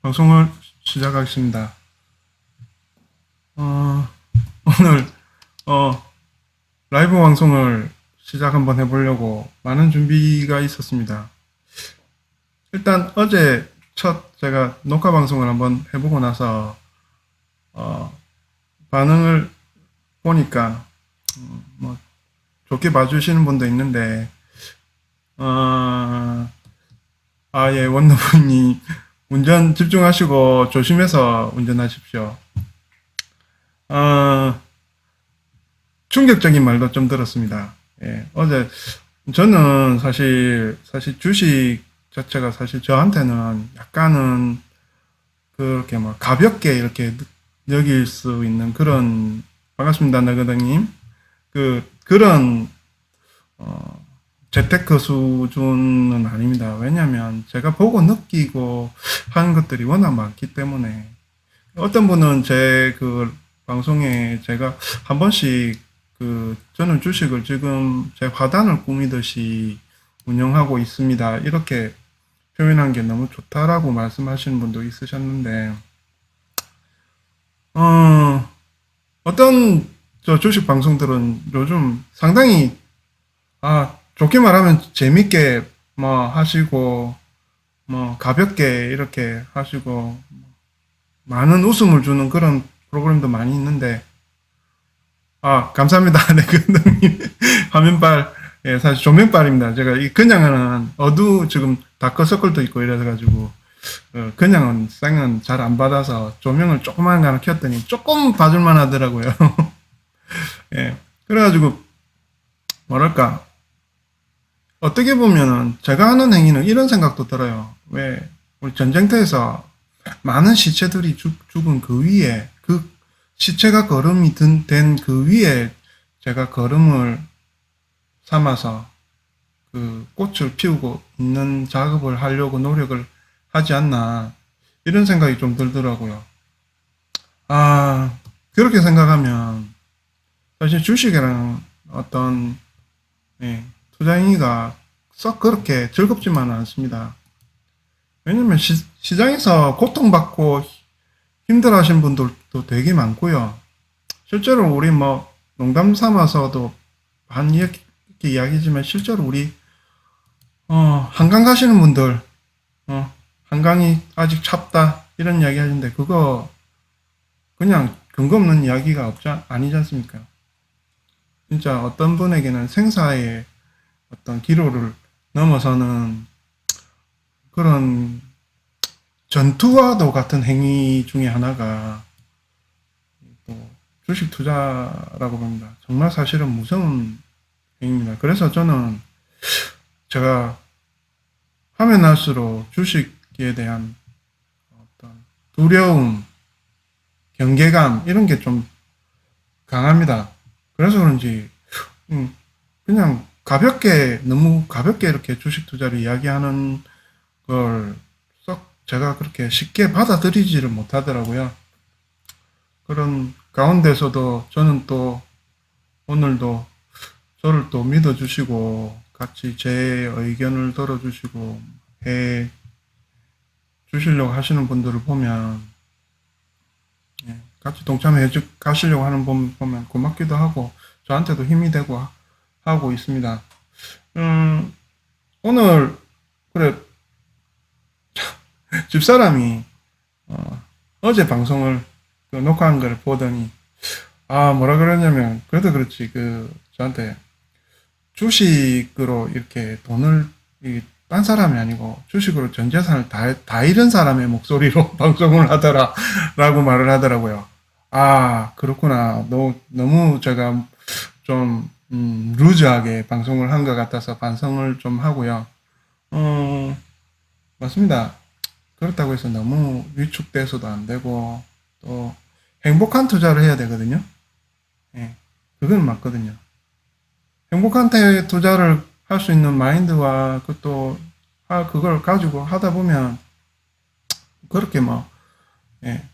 방송을 시작하겠습니다. 오늘 라이브 방송을 시작 한번 해보려고 많은 준비가 있었습니다. 일단 어제 첫 제가 녹화 방송을 한번 해보고 나서 반응을 보니까 뭐 좋게 봐주시는 분도 있는데 예, 원너분이 운전 집중하시고 조심해서 운전하십시오. 충격적인 말도 좀 들었습니다. 예, 어제 저는 사실 주식 자체가 사실 저한테는 약간은 그렇게 막 가볍게 이렇게 여길 수 있는 그런, 반갑습니다, 너거덕님. 그런 재테크 수준은 아닙니다. 왜냐면 제가 보고 느끼고 하는 것들이 워낙 많기 때문에. 어떤 분은 제 방송에 제가 한 번씩 저는 주식을 지금 제 화단을 꾸미듯이 운영하고 있습니다, 이렇게 표현한 게 너무 좋다라고 말씀하시는 분도 있으셨는데, 어떤 저 주식 방송들은 요즘 상당히, 좋게 말하면 재밌게 뭐 하시고, 뭐 가볍게 이렇게 하시고, 많은 웃음을 주는 그런 프로그램도 많이 있는데, 감사합니다. 네, 근동님. 화면빨, 예, 사실 조명빨입니다. 제가 그냥은 지금 다크서클도 있고 이래가지고, 그냥은 쌩은 잘 안 받아서 조명을 조그만 거 하나 켰더니 조금 봐줄만 하더라고요. 예. 그래가지고, 뭐랄까, 어떻게 보면은 제가 하는 행위는 이런 생각도 들어요. 왜, 우리 전쟁터에서 많은 시체들이 죽은 그 위에, 시체가 거름이 된 그 위에 제가 거름을 삼아서 꽃을 피우고 있는 작업을 하려고 노력을 하지 않나, 이런 생각이 좀 들더라고요. 그렇게 생각하면 사실 주식이라는 어떤, 예, 투자 행위가 썩 그렇게 즐겁지만은 않습니다. 왜냐면 시장에서 고통받고 힘들어하신 분들도 되게 많고요. 실제로 우리 뭐 농담 삼아서도 이렇게 이야기지만, 실제로 우리 한강 가시는 분들, 한강이 아직 찹다 이런 이야기 하는데, 그거 그냥 근거 없는 이야기가 아니지 않습니까? 진짜 어떤 분에게는 생사의 어떤 기로를 넘어서는 그런 전투와도 같은 행위 중에 하나가 또 주식 투자라고 봅니다. 정말 사실은 무서운 행위입니다. 그래서 저는 제가 하면 할수록 주식에 대한 어떤 두려움, 경계감 이런 게 좀 강합니다. 그래서 그런지 그냥 너무 가볍게 이렇게 주식 투자를 이야기하는 걸 썩 제가 그렇게 쉽게 받아들이지를 못하더라고요. 그런 가운데서도 저는 또 오늘도 저를 또 믿어주시고 같이 제 의견을 들어주시고 해 주시려고 하시는 분들을 보면, 예, 같이 동참해 가시려고 하는 분 보면 고맙기도 하고 저한테도 힘이 되고 하고 있습니다. 오늘 그래 집사람이 어제 방송을 녹화한 걸 보더니 뭐라 그러냐면, 그래도 그렇지 저한테 주식으로 이렇게 돈을 딴 사람이 아니고 주식으로 전 재산을 다 잃은 사람의 목소리로 방송을 하더라 라고 말을 하더라고요. 그렇구나. 너무 제가 좀 루즈하게 방송을 한 것 같아서 반성을 좀 하고요. 맞습니다. 그렇다고 해서 너무 위축돼서도 안 되고, 또 행복한 투자를 해야 되거든요. 예, 그건 맞거든요. 행복한 투자를 할 수 있는 마인드와 그걸 가지고 하다 보면 그렇게 예,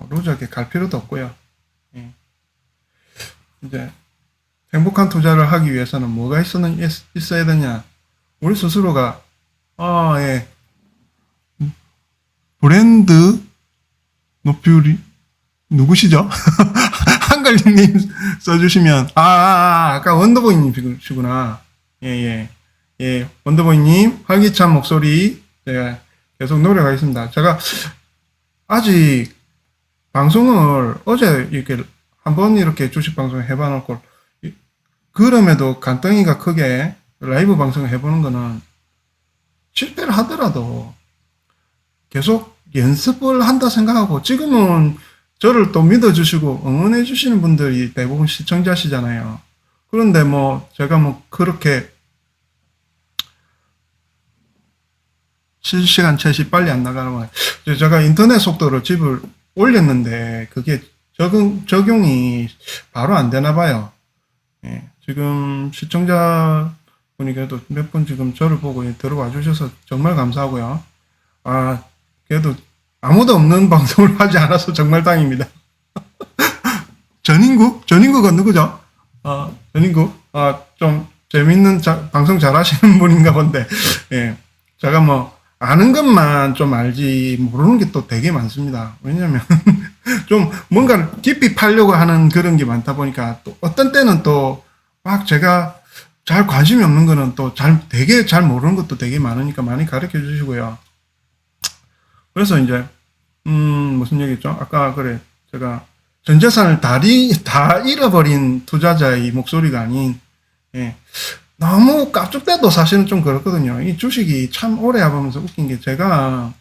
루즈하게 갈 필요도 없고요. 예. 이제 행복한 투자를 하기 위해서는 뭐가 있어야 되냐? 우리 스스로가 예, 밴드 노퓨리 누구시죠? 한글 닉네임 써주시면 아까 원더보이님이시구나. 예, 원더보이님 활기찬 목소리 제가 계속 노력하겠습니다. 제가 아직 방송을 어제 이렇게 한번 이렇게 주식 방송 해봐놓고 그럼에도 간덩이가 크게 라이브 방송을 해보는 거는 실패를 하더라도 계속 연습을 한다 생각하고 지금은 저를 또 믿어주시고 응원해 주시는 분들이 대부분 시청자시잖아요. 그런데 뭐 제가 뭐 그렇게 실시간 챗이 빨리 안 나가는 거예요. 제가 인터넷 속도를 집을 올렸는데 그게 적용이 바로 안 되나 봐요. 예, 지금 시청자분이 그래도 몇 분 지금 저를 보고 들어와 주셔서 정말 감사하고요. 그래도 아무도 없는 방송을 하지 않아서 정말 다행입니다. 전인구가 누구죠? 전인구. 좀 재밌는 방송 잘 하시는 분인가 본데, 예. 제가 뭐, 아는 것만 좀 알지, 모르는 게 또 되게 많습니다. 왜냐면, 좀 뭔가를 깊이 파려고 하는 그런 게 많다 보니까, 또 어떤 때는 또, 막 제가 잘 관심이 없는 거는 또 되게 잘 모르는 것도 되게 많으니까 많이 가르쳐 주시고요. 그래서 이제, 무슨 얘기죠? 아까 그래, 제가 전 재산을 다 잃어버린 투자자의 목소리가 아닌, 예, 너무 깝죽대도 사실은 좀 그렇거든요. 이 주식이 참 오래 해보면서 웃긴 게 제가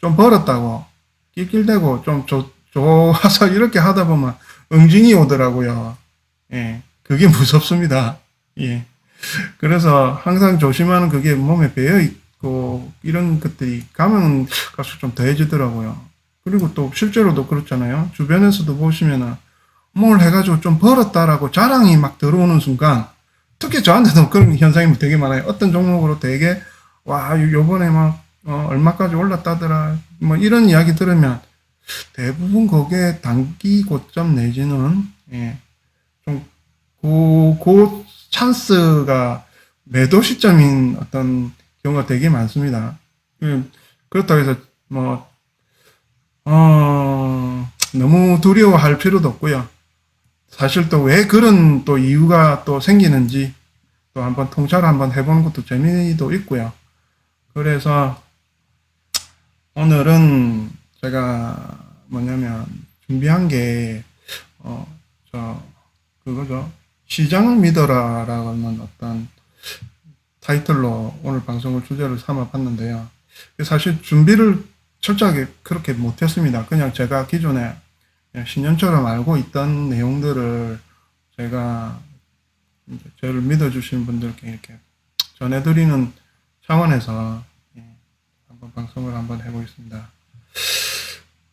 좀 벌었다고, 낄낄대고 좀 좋아서 이렇게 하다 보면 응징이 오더라고요. 예, 그게 무섭습니다. 예. 그래서 항상 조심하는 그게 몸에 배어있고, 이런 것들이 가면 갈수록 좀 더해지더라고요. 그리고 또 실제로도 그렇잖아요. 주변에서도 보시면은 뭘 해가지고 좀 벌었다라고 자랑이 막 들어오는 순간, 특히 저한테도 그런 현상이 되게 많아요. 어떤 종목으로 되게 요번에 막 얼마까지 올랐다더라 뭐 이런 이야기 들으면 대부분 거기에 단기 고점 내지는 좀 그 찬스가 매도 시점인 어떤 경우가 되게 많습니다. 그렇다고 해서 뭐 너무 두려워할 필요도 없고요. 사실 또 왜 그런 또 이유가 또 생기는지 또 한번 통찰을 한번 해보는 것도 재미도 있고요. 그래서 오늘은 제가 뭐냐면 준비한 게 그거죠. 시장을 믿어라라는 어떤 타이틀로 오늘 방송을 주제를 삼아 봤는데요. 사실 준비를 철저하게 그렇게 못했습니다. 그냥 제가 기존에 신년처럼 알고 있던 내용들을 제가 저를 믿어주시는 분들께 이렇게 전해드리는 차원에서 한번 방송을 한번 해보겠습니다.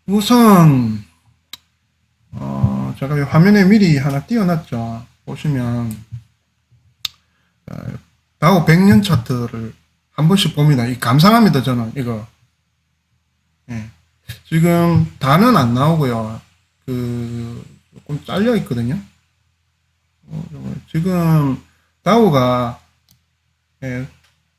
우선 제가 화면에 미리 하나 띄워놨죠. 보시면 다우 100년 차트를 한 번씩 봅니다. 감상합니다. 저는 이거 지금 다는 안 나오고요. 조금 잘려 있거든요. 지금 다우가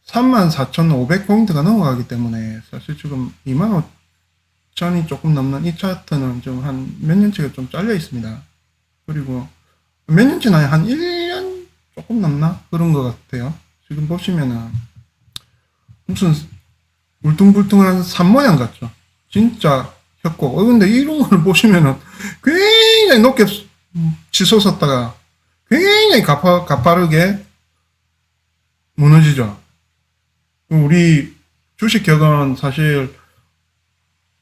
34,500포인트가 넘어가기 때문에 사실 지금 25,000이 조금 넘는 이 차트는 좀 한 몇 년치가 좀 잘려 있습니다. 그리고 몇 년치나 한 1년 조금 넘나 그런 것 같아요. 지금 보시면은 무슨 울퉁불퉁한 산 모양 같죠. 진짜 협곡. 근데 이런 걸 보시면은 굉장히 높게 치솟았다가 굉장히 가파르게 무너지죠. 우리 주식 격은 사실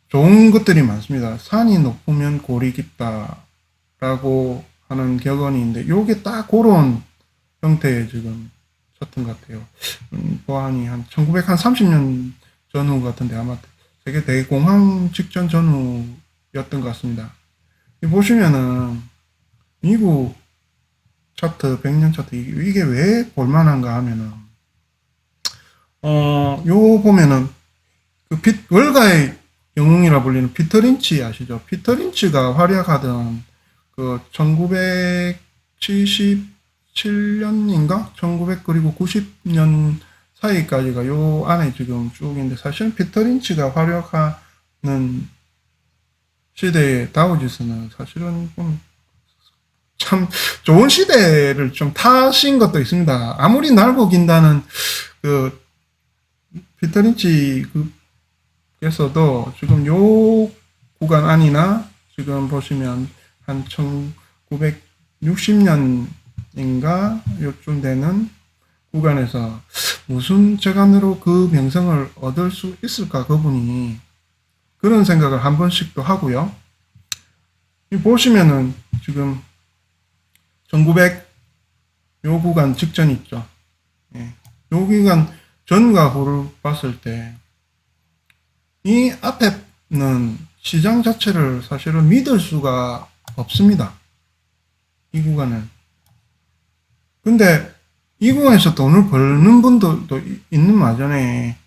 좋은 것들이 많습니다. 산이 높으면 골이 깊다라고 하는 격언이 요게 딱 그런 형태의 지금 차트인 것 같아요. 보안이 한 1930년 전후 같은데 아마 세계 대공황 직전 전후였던 것 같습니다. 보시면은 미국 차트 100년 차트 이게 왜 볼만한가 하면은 요 보면은 월가의 영웅이라 불리는 피터 린치 아시죠? 피터 린치가 활약하던 1977년인가 1900 그리고 90년 사이까지가 요 안에 지금 쭉 있는데 사실은 피터 린치가 활약한 시대의 다우지수는 사실은 좀 참 좋은 시대를 좀 타신 것도 있습니다. 아무리 날고 긴다는 그 피터 린치 께서도 지금 요 구간 안이나 지금 보시면 한 1960년인가 요쯤 되는 구간에서 무슨 재간으로 그 명성을 얻을 수 있을까 그분이 그런 생각을 한 번씩 또 하고요. 보시면은 지금 1900 요 구간 직전 있죠. 예. 요 구간 전과 후를 봤을 때 이 앞에는 시장 자체를 사실은 믿을 수가 없습니다. 이 구간은. 근데 이 구간에서 돈을 벌는 분들도 있는 마전에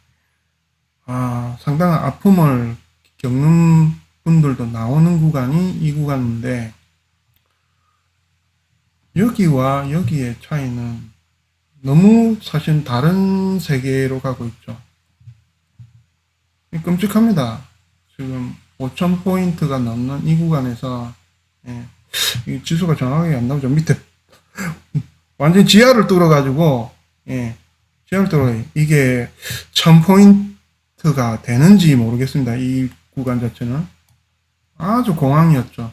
상당한 아픔을 겪는 분들도 나오는 구간이 이 구간인데 여기와 여기의 차이는 너무 사실 다른 세계로 가고 있죠. 끔찍합니다. 지금 5,000포인트가 넘는 이 구간에서 이 지수가 정확하게 안 나오죠. 밑에 완전 지하를 뚫어가지고 지하를 뚫어 이게 1,000포인트가 되는지 모르겠습니다. 이 구간 자체는 아주 공황이었죠.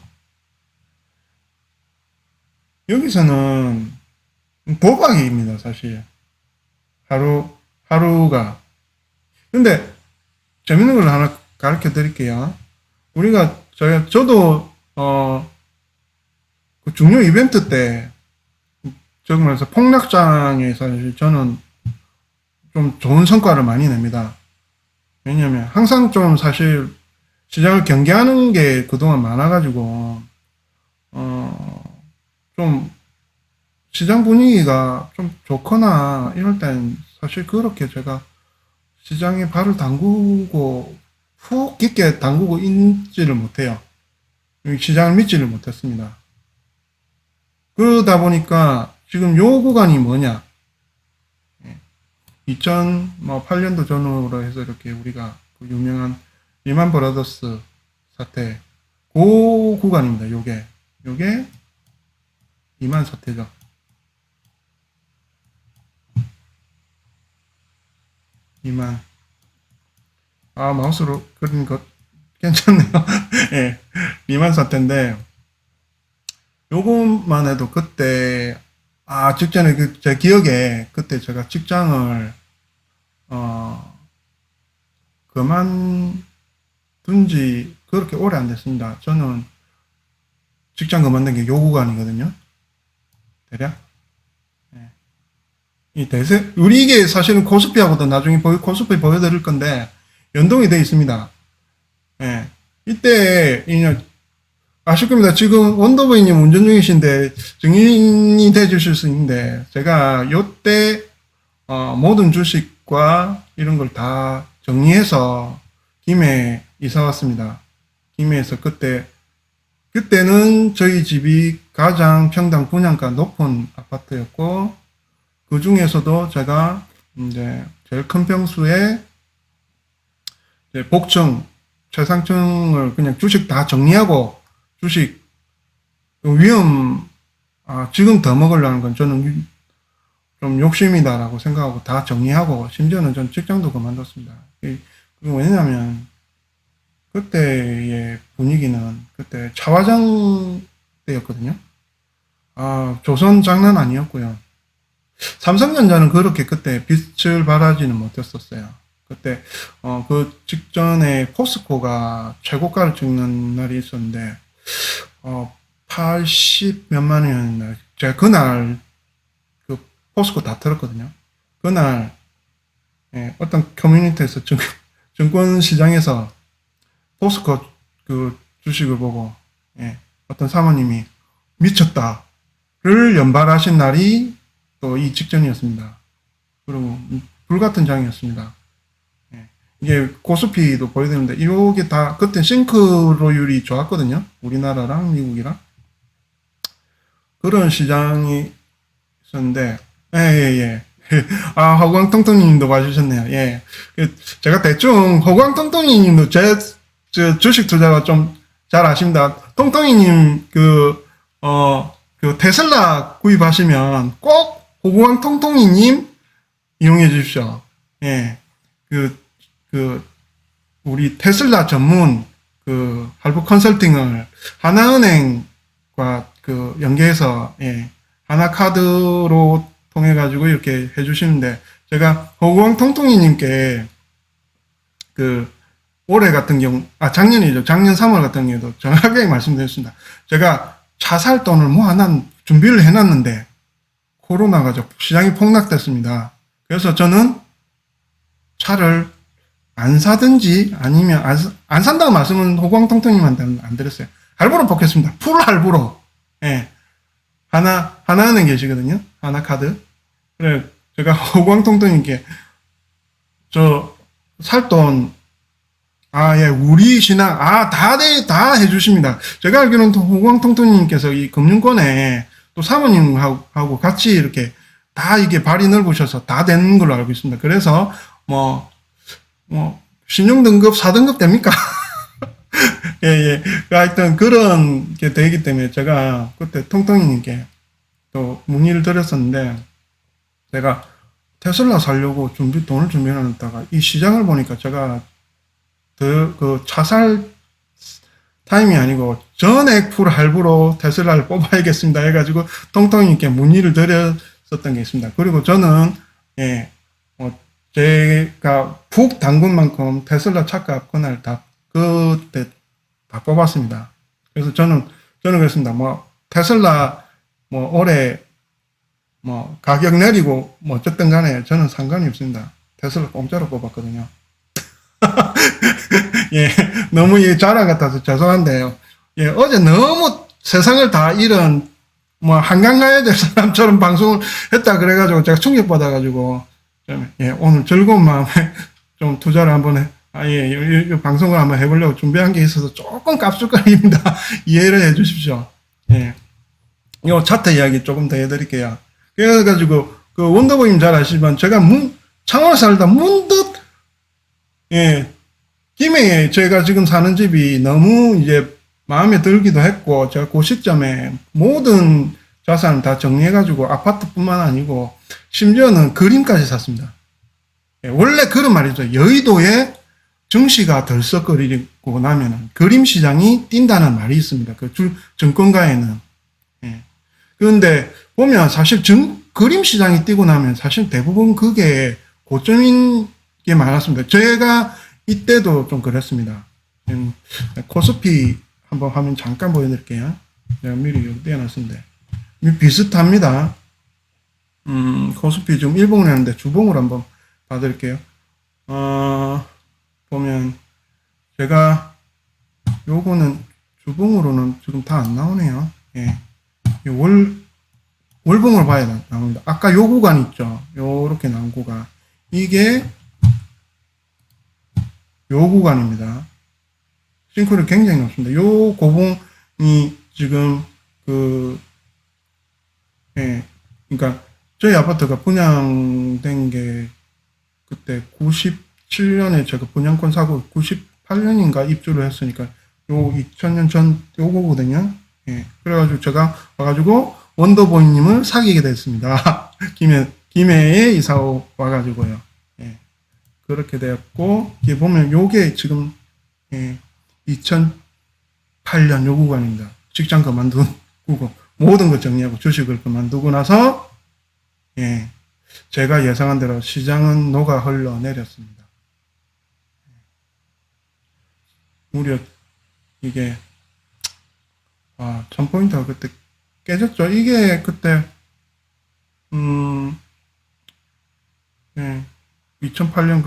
여기서는 도박입니다, 사실. 하루가. 근데, 재밌는 걸 하나 가르쳐 드릴게요. 저도, 그 중요 이벤트 때, 정말서 폭락장에서 저는 좀 좋은 성과를 많이 냅니다. 왜냐면, 항상 좀 사실, 시장을 경계하는 게 그동안 많아가지고, 좀 시장 분위기가 좀 좋거나 이럴 땐 사실 그렇게 제가 시장에 발을 담그고 푹 깊게 담그고 있지를 못해요. 시장을 믿지를 못했습니다. 그러다 보니까 지금 요 구간이 뭐냐? 2008년도 전후로 해서 이렇게 우리가 그 유명한 리만 브라더스 사태 그 구간입니다. 요게 2만 사태죠. 마우스로 그린 것 괜찮네요. 예, 2만 사태인데 요것만 해도 그때 직전에 제 기억에 그때 제가 직장을 그만둔 지 그렇게 오래 안 됐습니다. 저는 직장 그만둔 게 요 구간이거든요. 대략. 이 우리 이게 사실은 코스피하고도 나중에 코스피 보여드릴 건데, 연동이 되어 있습니다. 예. 이때, 아실 겁니다. 지금 원더보이님 운전 중이신데, 증인이 돼 주실 수 있는데, 제가 요때, 모든 주식과 이런 걸 다 정리해서, 김해 이사 왔습니다. 김해에서 그때는 저희 집이 가장 평당 분양가 높은 아파트였고, 그 중에서도 제가 이제 제일 큰 평수에 이제 복층, 최상층을 그냥 주식 다 정리하고 주식 지금 더 먹으려는 건 저는 좀 욕심이다라고 생각하고 다 정리하고 심지어는 전 직장도 그만뒀습니다. 왜냐면 그때의 분위기는 그때 차화장 때였거든요. 조선 장난 아니었고요. 삼성전자는 그렇게 그때 빛을 발하지는 못했었어요. 그때 그 직전에 포스코가 최고가를 찍는 날이 있었는데 80 몇만 원이었나. 제가 그날 그 포스코 다 털었거든요. 그날 어떤 커뮤니티에서 증권 시장에서 포스코 그 주식을 보고 어떤 사모님이 미쳤다를 연발하신 날이 또 이 직전이었습니다. 그리고 불같은 장이었습니다. 이게 코스피도 보여드리는데 이게 다 그때 싱크로율이 좋았거든요. 우리나라랑 미국이랑 그런 시장이 있었는데 예. 허광통통님도 봐주셨네요. 예. 제가 대충 허광통통님도 제 저 주식 투자가 좀 잘 아십니다. 통통이님 그 테슬라 구입하시면 꼭 호구왕 통통이님 이용해 주십시오. 예, 우리 테슬라 전문 할부 컨설팅을 하나은행과 연계해서, 예, 하나카드로 통해 가지고 이렇게 해주시는데, 제가 호구왕 통통이님께 올해 같은 경우, 작년이죠. 작년 3월 같은 경우에도 정확하게 말씀드렸습니다. 제가 차 살 돈을 준비를 해놨는데, 코로나가 시장이 폭락됐습니다. 그래서 저는 차를 안 사든지 아니면 안 산다고 말씀은 호광통통님한테는 안 드렸어요. 할부로 뽑겠습니다. 풀 할부로. 예. 하나은행 계시거든요. 하나카드. 그래, 제가 호광통통님께 살 돈, 예, 우리 신앙, 다 해주십니다. 제가 알기로는 호광통통님께서 이 금융권에 또 사모님하고 같이 이렇게 다 이게 발이 넓으셔서 다 되는 걸로 알고 있습니다. 그래서 신용등급 4등급 됩니까? 예, 예. 하여튼 그런 게 되기 때문에 제가 그때 통통이님께 또 문의를 드렸었는데, 제가 테슬라 사려고 돈을 준비해놨다가 이 시장을 보니까 제가 차 살 타임이 아니고 전액 풀 할부로 테슬라를 뽑아야겠습니다 해가지고 통통이님께 문의를 드렸었던 게 있습니다. 그리고 저는, 예, 제가 푹 담근 만큼 테슬라 차값 그날 그때 다 뽑았습니다. 그래서 저는 그랬습니다. 테슬라, 올해, 가격 내리고, 어쨌든 간에 저는 상관이 없습니다. 테슬라 공짜로 뽑았거든요. 예, 너무 자랑 같아서 죄송한데요. 예, 어제 너무 세상을 다 잃은, 한강 가야 될 사람처럼 방송을 했다 그래가지고 제가 충격받아가지고, 예, 오늘 즐거운 마음에 좀 투자를 한번 이 방송을 한번 해보려고 준비한 게 있어서 조금 깝죽거립니다. 이해를 해 주십시오. 예. 요 차트 이야기 조금 더 해드릴게요. 그래가지고, 원더보임 잘 아시지만, 제가 창원에 살다 문득, 예, 김해에 제가 지금 사는 집이 너무 이제 마음에 들기도 했고, 제가 그 시점에 모든 자산을 다 정리해가지고 아파트뿐만 아니고 심지어는 그림까지 샀습니다. 예, 원래 그런 말이죠. 여의도에 증시가 덜썩거리고 나면은 그림 시장이 뛴다는 말이 있습니다. 증권가에는. 예. 그런데 보면 사실 그림 시장이 뛰고 나면 사실 대부분 그게 고점인 게 많았습니다. 제가 이때도 좀 그랬습니다. 코스피 한번 화면 잠깐 보여드릴게요. 내가 미리 여기 떼어놨는데 비슷합니다. 코스피 지금 일봉을 했는데 주봉을 한번 봐드릴게요. 보면 제가 요거는 주봉으로는 지금 다 안 나오네요. 예. 월봉을 봐야 나옵니다. 아까 요 구간 있죠. 요렇게 나온 구간. 이게 요 구간입니다. 싱크로율 굉장히 높습니다. 요 고봉이 지금 예, 그러니까 저희 아파트가 분양된 게 그때 97년에 제가 분양권 사고 98년인가 입주를 했으니까 요 2000년 전 요거거든요. 예, 그래가지고 제가 와가지고 원더보이님을 사귀게 됐습니다. 김해에 이사 와가지고요. 예, 그렇게 되었고, 이게 보면 요게 지금, 예, 2008년 요 구간입니다. 직장 그만두고, 모든 거 정리하고 주식을 그만두고 나서, 예, 제가 예상한 대로 시장은 녹아 흘러내렸습니다. 무려 이게, 1000포인트가 그때 깨졌죠. 이게 그때, 예, 2008년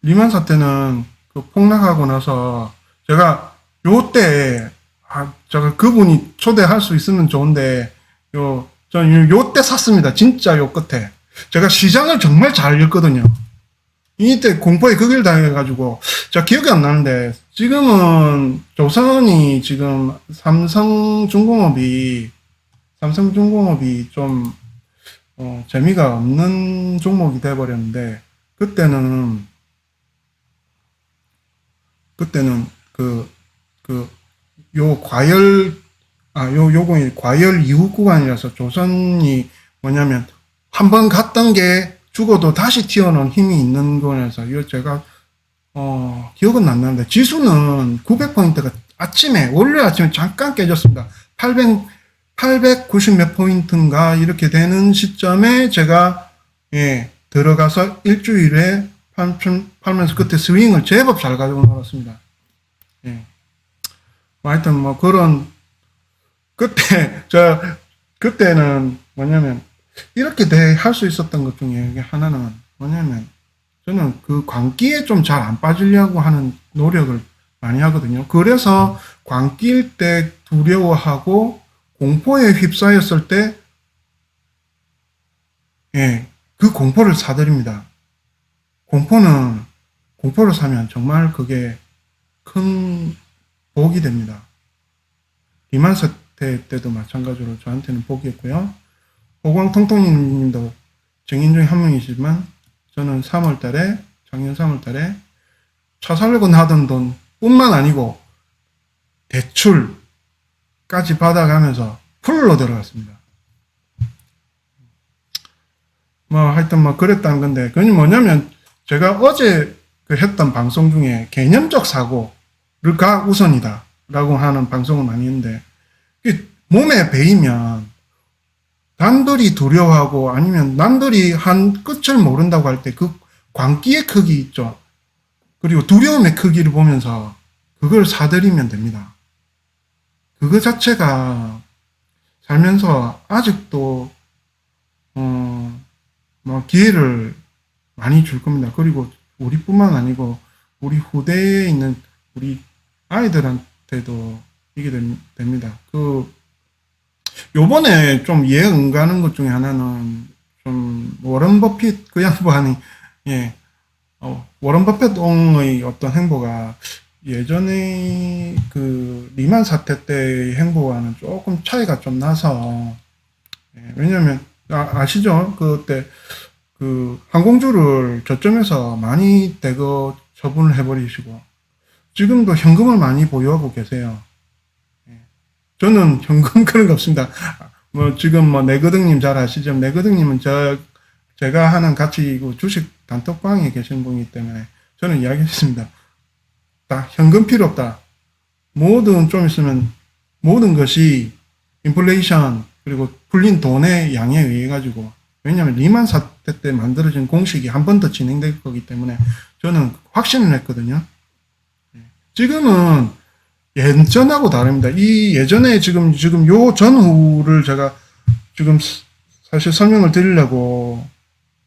리만 사태는 폭락하고 나서 제가 요때, 제가 그분이 초대할 수 있으면 좋은데, 저는 요때 샀습니다. 진짜 요 끝에. 제가 시장을 정말 잘 읽거든요. 이때 공포에 극을 당해가지고, 제가 기억이 안 나는데, 지금은 조선이 지금 삼성중공업이 좀, 재미가 없는 종목이 돼버렸는데, 그때는 그때는 요 요거 과열 이후 구간이라서 조선이 뭐냐면 한 번 갔던 게 죽어도 다시 튀어나온 힘이 있는 거라서 이거 제가 기억은 안 나는데 지수는 900포인트가 월요일 아침에 잠깐 깨졌습니다. 890 몇 포인트인가 이렇게 되는 시점에 제가 들어가서 일주일에 팔면서 그때 스윙을 제법 잘 가지고 나왔습니다. 하여튼 뭐 그런 그때는 뭐냐면 이렇게 할 수 있었던 것 중에 하나는 뭐냐면 저는 그 광기에 좀 잘 안 빠지려고 하는 노력을 많이 하거든요. 그래서 광기일 때 두려워하고 공포에 휩싸였을 때 그 공포를 사드립니다. 공포를 사면 정말 그게 큰 복이 됩니다. 리만 사태 때도 마찬가지로 저한테는 복이었고요. 호광통통님도 증인 중에 한 명이시지만 저는 작년 3월 달에 차 살려고 나던 돈 뿐만 아니고 대출까지 받아가면서 풀로 들어갔습니다. 하여튼 그랬다는 건데, 그게 뭐냐면 제가 어제 했던 방송 중에 개념적 사고가 우선이다 라고 하는 방송을 많이 했는데, 몸에 배이면 남들이 두려워하고 아니면 남들이 한 끝을 모른다고 할 때 그 광기의 크기 있죠. 그리고 두려움의 크기를 보면서 그걸 사들이면 됩니다. 그거 자체가 살면서 아직도 기회를 많이 줄 겁니다. 그리고 우리뿐만 아니고 우리 후대에 있는 우리 아이들한테도 이게 됩니다. 요번에 좀 이해 안 가는 것 중에 하나는 좀 워런 버핏 그 양반이 워런 버핏의 어떤 행보가 예전에 그 리만 사태 때의 행보와는 조금 차이가 좀 나서 왜냐면 아시죠? 그때 그 항공주를 저점에서 많이 대거 처분을 해버리시고 지금도 현금을 많이 보유하고 계세요. 저는 현금 그런 거 없습니다. 지금 내거등님 잘 아시죠? 내거등님은 제가 하는 같이 주식 단톡방에 계신 분이기 때문에 저는 이야기했습니다. 현금 필요 없다. 좀 있으면 모든 것이 인플레이션 그리고 풀린 돈의 양에 의해 가지고 왜냐하면 리만 사태 때 만들어진 공식이 한 번 더 진행될 거기 때문에 저는 확신을 했거든요. 지금은 예전하고 다릅니다. 이 예전에 지금 요 전후를 제가 지금 사실 설명을 드리려고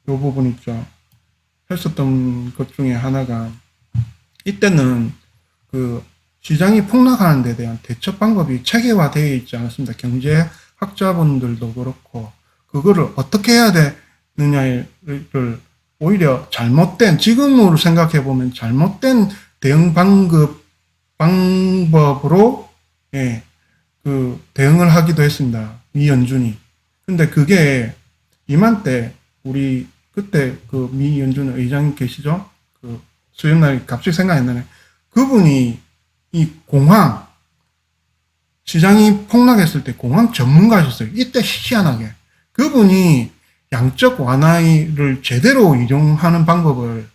요 부분 있죠. 했었던 것 중에 하나가 이때는 그 시장이 폭락하는 데 대한 대처 방법이 체계화되어 있지 않았습니다. 경제학자분들도 그렇고 그거를 어떻게 해야 되느냐를 오히려 지금으로 생각해 보면 잘못된 대응 방법으로 대응을 하기도 했습니다. 미연준이. 근데 그게 이맘때 우리 그때 그 미연준 의장 계시죠? 그 수요일날 갑자기 생각이 나네. 그분이 이 공황 시장이 폭락했을 때 공황 전문가셨어요. 이때 희한하게 그분이 양적 완화를 제대로 이용하는 방법을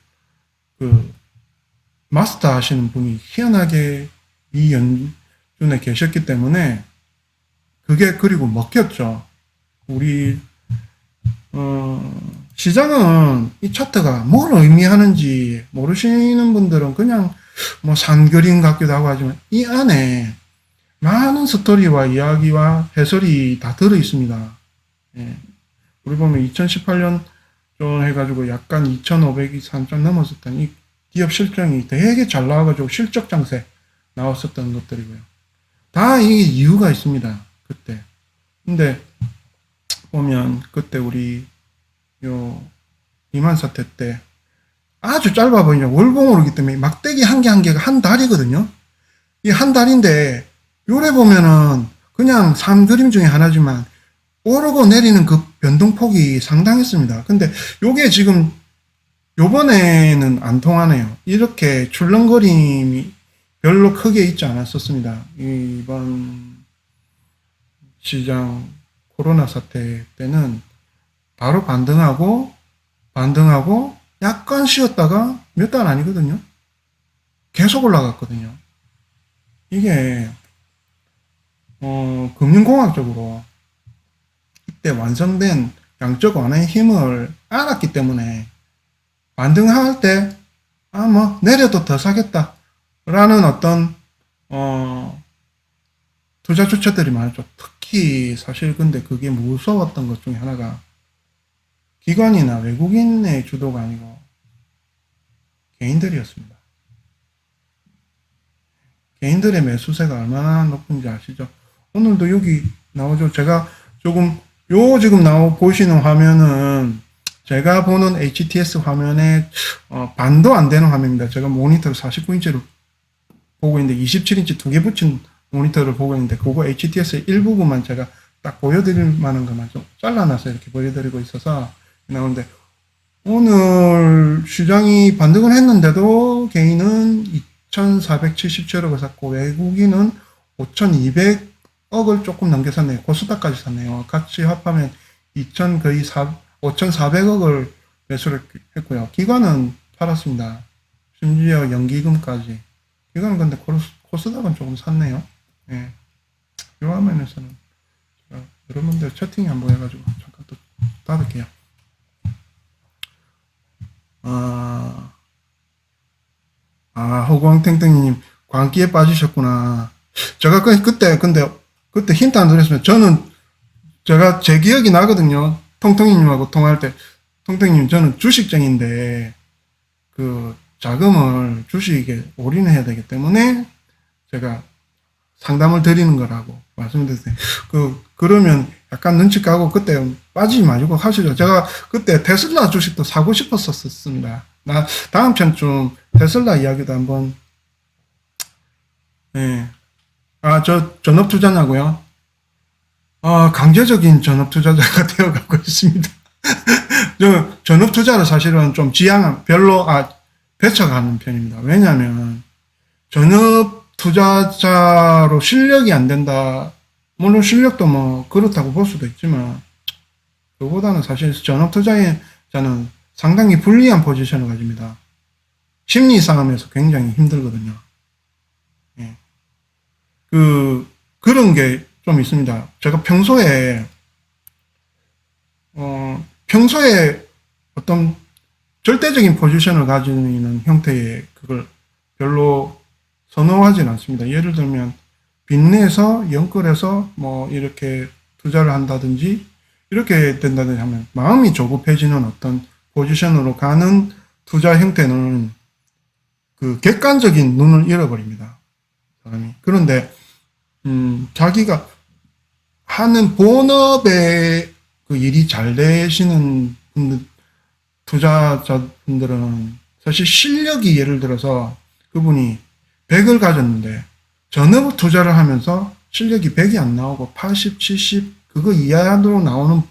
마스터 하시는 분이 희한하게 이연준에 계셨기 때문에 그게 그리고 먹혔죠. 우리 시장은 이 차트가 뭘 의미하는지 모르시는 분들은 그냥 산 그림 같기도 하고 하지만 이 안에 많은 스토리와 이야기와 해설이 다 들어 있습니다. 우리 보면 2018년 좀 해가지고 약간 2,500이 3점 넘었었던 이 기업 실적이 되게 잘 나와가지고 실적 장세 나왔었던 것들이고요. 다 이게 이유가 있습니다. 그때. 근데 보면 그때 우리 리만 사태 때 아주 짧아 보이냐 월봉으로기 때문에 막대기 한 개 한 개가 한 달이거든요. 이 한 달인데 요래 보면은 그냥 산 그림 중에 하나지만 오르고 내리는 그 변동폭이 상당했습니다. 근데 요게 지금 요번에는 안 통하네요. 이렇게 출렁거림이 별로 크게 있지 않았었습니다. 이번 시장 코로나 사태 때는 바로 반등하고 약간 쉬었다가 몇 달 아니거든요. 계속 올라갔거든요. 이게 금융공학적으로 이때 완성된 양적 완화의 힘을 알았기 때문에 반등할 때 뭐 내려도 더 사겠다 라는 어떤 투자 주체들이 많았죠. 특히 사실 근데 그게 무서웠던 것 중에 하나가 기관이나 외국인의 주도가 아니고 개인들이었습니다. 개인들의 매수세가 얼마나 높은지 아시죠? 오늘도 여기 나오죠. 제가 조금 지금 보시는 화면은 제가 보는 HTS 화면에 반도 안 되는 화면입니다. 제가 모니터를 49인치로 보고 있는데 27인치 두 개 붙인 모니터를 보고 있는데 그거 HTS의 일부분만 제가 딱 보여드릴 만한 것만 좀 잘라놔서 이렇게 보여드리고 있어서 나오는데 오늘 시장이 반등을 했는데도 개인은 2,477억을 샀고 외국인은 5,200억을 조금 넘게 샀네요. 코스닥까지 샀네요. 같이 합하면 5,400억을 매수를 했고요. 기관은 팔았습니다. 심지어 연기금까지. 기관은 근데 코스닥은 조금 샀네요. 예. 이 화면에서는 여러분들 채팅 한번 해가지고 잠깐 또 닫을게요. 호광탱탱님 광기에 빠지셨구나. 제가 그때 힌트 안 드렸으면 제가 제 기억이 나거든요. 통통이님하고 통화할 때 통통이님 저는 주식쟁인데 그 자금을 주식에 올인해야 되기 때문에 제가 상담을 드리는 거라고 말씀드렸어요. 그러면 약간 눈치 까고 그때 빠지지 마시고 하시죠. 제가 그때 테슬라 주식도 사고 싶었었습니다. 다음 편쯤 테슬라 이야기도 한번, 예. 저 전업 투자냐고요? 강제적인 전업 투자자가 되어가고 있습니다. 전업 투자를 사실은 좀 별로, 배척하는 편입니다. 왜냐면, 전업 투자자로 실력이 안 된다. 물론 실력도 뭐 그렇다고 볼 수도 있지만 그보다는 사실 전업 투자자는 상당히 불리한 포지션을 가집니다. 심리 싸움에서 굉장히 힘들거든요. 예. 그런 게 좀 있습니다. 제가 평소에 어떤 절대적인 포지션을 가지는 형태의 그걸 별로 선호하진 않습니다. 예를 들면 빚내서 연끌해서 뭐 이렇게 투자를 한다든지 이렇게 된다든지 하면 마음이 조급해지는 어떤 포지션으로 가는 투자 형태는 그 객관적인 눈을 잃어버립니다. 사람이. 그런데 자기가 하는 본업에 그 일이 잘 되시는 투자자분들은 사실 실력이 예를 들어서 그분이 100을 가졌는데 전업 투자를 하면서 실력이 100이 안 나오고 80, 70 그거 이하로 나오는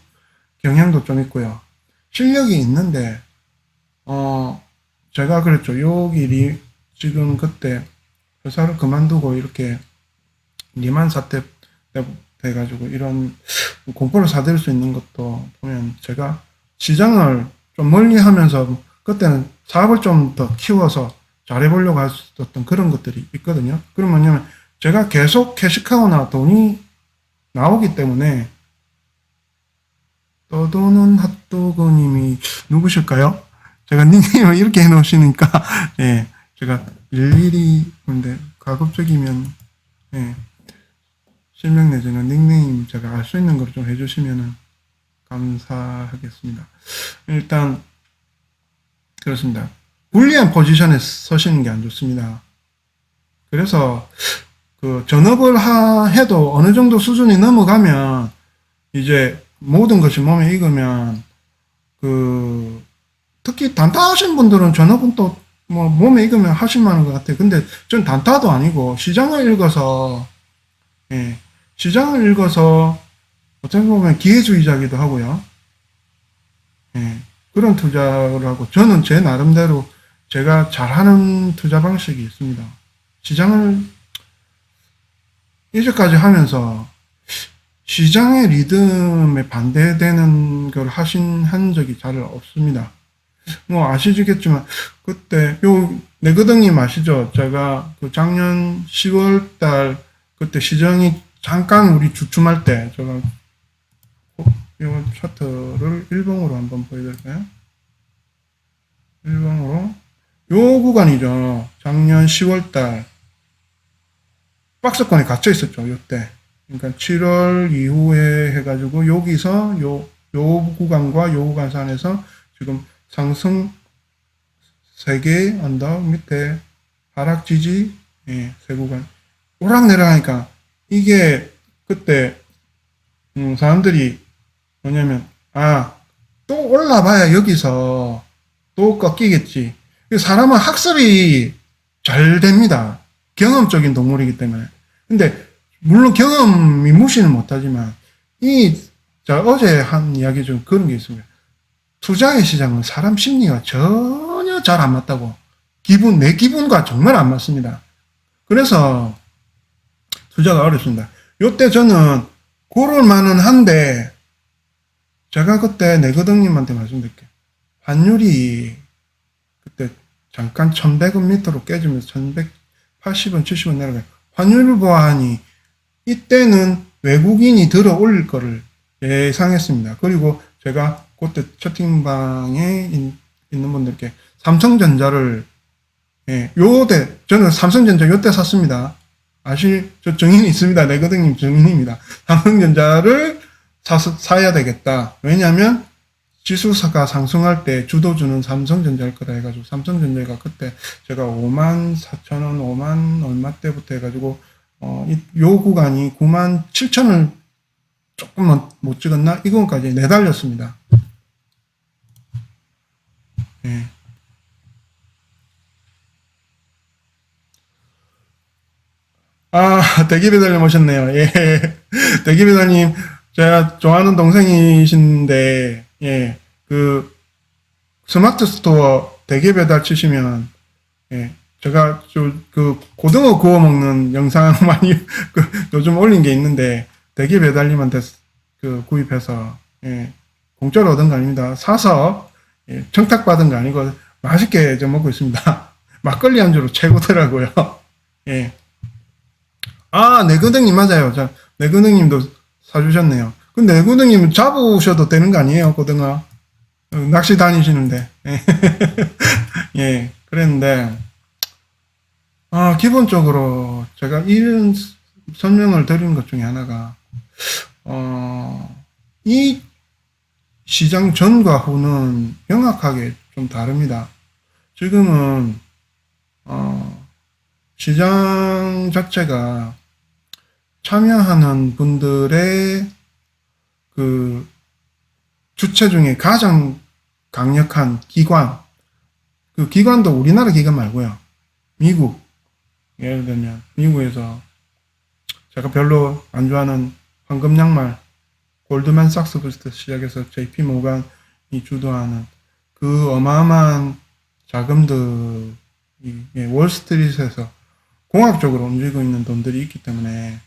경향도 좀 있고요. 실력이 있는데 제가 그랬죠. 지금 그때 회사를 그만두고 이렇게 리만 사태 돼가지고 이런 공포를 사들 수 있는 것도 보면 제가 시장을 좀 멀리 하면서 그때는 사업을 좀 더 키워서 잘해보려고 했었던 그런 것들이 있거든요. 그럼 뭐냐면 제가 계속 캐시카우나 돈이 나오기 때문에 떠도는 핫도그님이 누구실까요? 제가 닉네임을 이렇게 해놓으시니까 예, 제가 일일이 근데 가급적이면 예, 실명 내지는 닉네임 제가 알 수 있는 걸 좀 해주시면 감사하겠습니다. 일단 그렇습니다. 불리한 포지션에 서시는 게 안 좋습니다. 그래서 그 전업을 해도 어느 정도 수준이 넘어가면 이제 모든 것이 몸에 익으면 특히 단타 하신 분들은 전업은 또 뭐 몸에 익으면 하실만한 것 같아요. 근데 전 단타도 아니고 시장을 읽어서 어떻게 보면 기회주의자기도 하고요. 그런 투자를 하고 저는 제 나름대로 제가 잘하는 투자 방식이 있습니다. 시장을 이제까지 하면서 시장의 리듬에 반대되는 걸 한 적이 잘 없습니다. 뭐 아시겠지만 그때 내거등님 아시죠? 제가 그 작년 10월 달 그때 시장이 잠깐 우리 주춤할 때 제가 이 차트를 일봉으로 한번 보여드릴까요? 일봉으로 요 구간이죠. 작년 10월 달 박스권에 갇혀 있었죠. 요때. 그러니까 7월 이후에 해가지고 여기서 요 구간과 요 구간 산에서 지금 상승 3개 언덕 밑에 하락 지지 세 구간 오락내락하니까 이게 그때 사람들이 뭐냐면 또 올라봐야 여기서 또 꺾이겠지. 사람은 학습이 잘 됩니다. 경험적인 동물이기 때문에. 근데 물론 경험이 무시는 못하지만 어제 한 이야기 중 그런 게 있습니다. 투자의 시장은 사람 심리가 전혀 잘 안 맞다고. 내 기분과 정말 안 맞습니다. 그래서 투자가 어렵습니다. 요때 저는 고를 만은 한데 제가 그때 내거등님한테 말씀드릴게요. 환율이 그때 잠깐 1100원 밑으로 깨지면서 1180원, 70원 내려가요. 환율을 보아하니 이때는 외국인이 들어 올릴 거를 예상했습니다. 그리고 제가 그때 채팅방에 있는 분들께 삼성전자를 저는 삼성전자 요때 샀습니다. 저 증인이 있습니다. 내거등님 증인입니다. 삼성전자를 사야 되겠다. 왜냐하면 지수가 상승할 때 주도주는 삼성전자일 거다 해가지고 삼성전자가 그때 제가 54,000원, 5만 얼마 때부터 해가지고 요 구간이 97,000을 조금만 못 찍었나? 이건까지 내달렸습니다. 예. 대기배달님 오셨네요. 예. 대기배달님, 제가 좋아하는 동생이신데, 예. 스마트 스토어 대기배달 치시면, 예. 제가 고등어 구워 먹는 영상 많이, 요즘 올린 게 있는데, 대기배달님한테 구입해서, 예. 공짜로 얻은 거 아닙니다. 사서, 예. 청탁받은 거 아니고, 맛있게 먹고 있습니다. 막걸리 안주로 최고더라고요. 예. 내근등님 맞아요. 내근등님도 사주셨네요. 근데 내근등님 잡으셔도 되는 거 아니에요, 고등어? 낚시 다니시는데. 예, 그랬는데, 기본적으로 제가 이런 설명을 드리는 것 중에 하나가, 이 시장 전과 후는 명확하게 좀 다릅니다. 지금은, 시장 자체가 참여하는 분들의 주체 중에 가장 강력한 기관, 그 기관도 우리나라 기관 말고요. 미국, 예를 들면 미국에서 제가 별로 안 좋아하는 황금 양말, 골드만삭스부터 시작해서 JP 모간이 주도하는 그 어마어마한 자금들이 월스트리트에서 공학적으로 움직이고 있는 돈들이 있기 때문에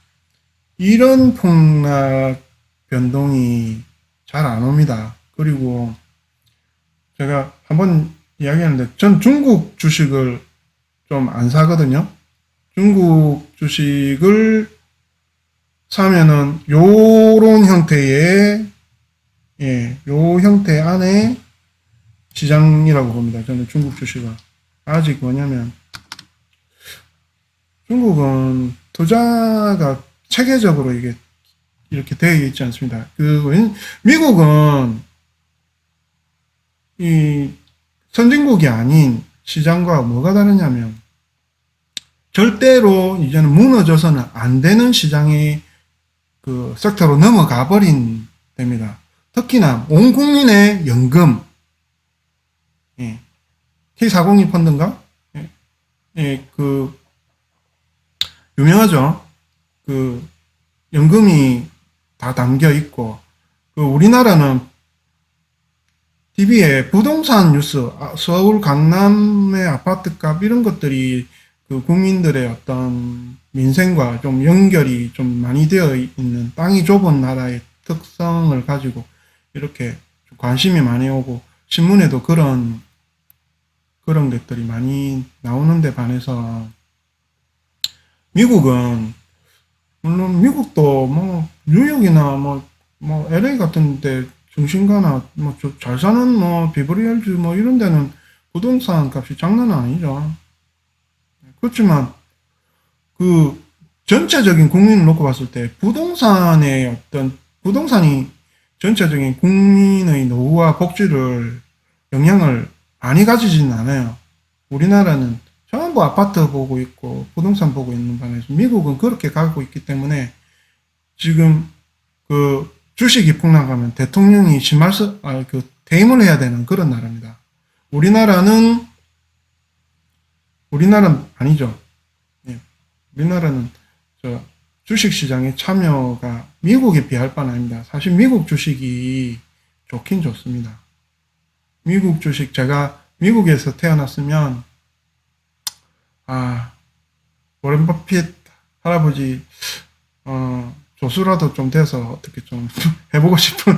이런 폭락 변동이 잘 안 옵니다. 그리고 제가 한번 이야기했는데 전 중국 주식을 좀 안 사거든요. 중국 주식을 사면은 요런 형태의 요 형태 안에 시장이라고 봅니다. 저는 중국 주식은 아직 뭐냐면 중국은 투자가 체계적으로 이렇게 되어 있지 않습니다. 미국은 이 선진국이 아닌 시장과 뭐가 다르냐면 절대로 이제는 무너져서는 안 되는 시장의 섹터로 넘어가 버린 됩니다. 특히나 온 국민의 연금, K402 펀드인가? 유명하죠. 연금이 다 담겨 있고, 우리나라는 TV에 부동산 뉴스, 서울 강남의 아파트 값 이런 것들이 그 국민들의 어떤 민생과 좀 연결이 좀 많이 되어 있는 땅이 좁은 나라의 특성을 가지고 이렇게 좀 관심이 많이 오고 신문에도 그런 것들이 많이 나오는데 반해서 미국은 물론 미국도 뭐 뉴욕이나 뭐 LA 같은 데 중심가나 뭐 잘 사는 뭐 비버리힐즈 뭐 이런 데는 부동산 값이 장난 아니죠. 그렇지만 그 전체적인 국민을 놓고 봤을 때 부동산의 어떤 부동산이 전체적인 국민의 노후와 복지를 영향을 많이 가지지는 않아요. 우리나라는 전부 아파트 보고 있고 부동산 보고 있는 반에서 미국은 그렇게 가고 있기 때문에 지금 그 주식이 폭락하면 대통령이 퇴임을 해야 되는 그런 나라입니다. 우리나라는 아니죠. 예. 우리나라는 저 주식 시장에 참여가 미국에 비할 바는 아닙니다. 사실 미국 주식이 좋긴 좋습니다. 미국 주식 제가 미국에서 태어났으면 워렌 버핏 할아버지 조수라도 좀 돼서 어떻게 좀 해보고 싶은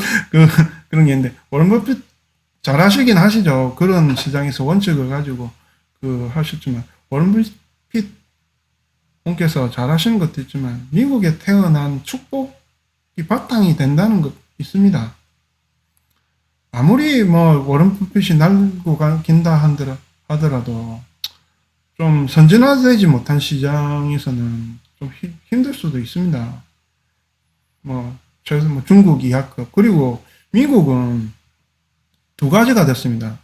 그런 게 있는데 워렌 버핏 잘 하시긴 하시죠. 그런 시장에서 원칙을 가지고 하셨지만 워렌 버핏 분께서 잘 하시는 것도 있지만 미국에 태어난 축복이 바탕이 된다는 것 있습니다. 아무리 뭐 워렌 버핏이 날고 긴다 하더라도 좀 선진화되지 못한 시장에서는 좀 힘들 수도 있습니다. 최소 중국 이하급. 그리고 미국은 두 가지가 됐습니다.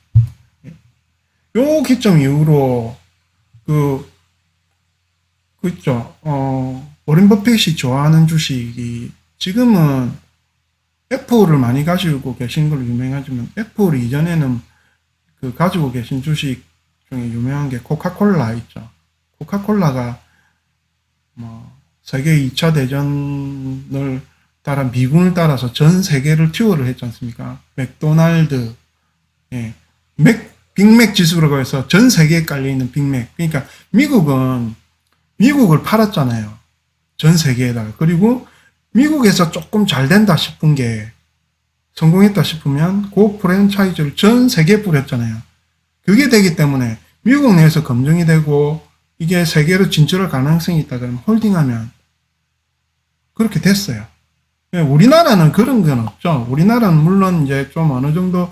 요 기점 이후로 있죠. 워렌 버핏이 좋아하는 주식이 지금은 애플을 많이 가지고 계신 걸로 유명하지만 애플 이전에는 가지고 계신 주식 중에 유명한 게 코카콜라 있죠. 코카콜라가 세계 2차 대전을 따라 미군을 따라서 전 세계를 투어를 했지 않습니까? 맥도날드, 예, 빅맥 지수라고 해서 전 세계에 깔려있는 빅맥. 그러니까 미국을 팔았잖아요. 전 세계에다가. 그리고 미국에서 조금 잘 된다 싶은 게 성공했다 싶으면 그 프랜차이즈를 전 세계에 뿌렸잖아요. 그게 되기 때문에 미국 내에서 검증이 되고 이게 세계로 진출할 가능성이 있다 그러면 홀딩하면 그렇게 됐어요. 우리나라는 그런 건 없죠. 우리나라는 물론 이제 좀 어느 정도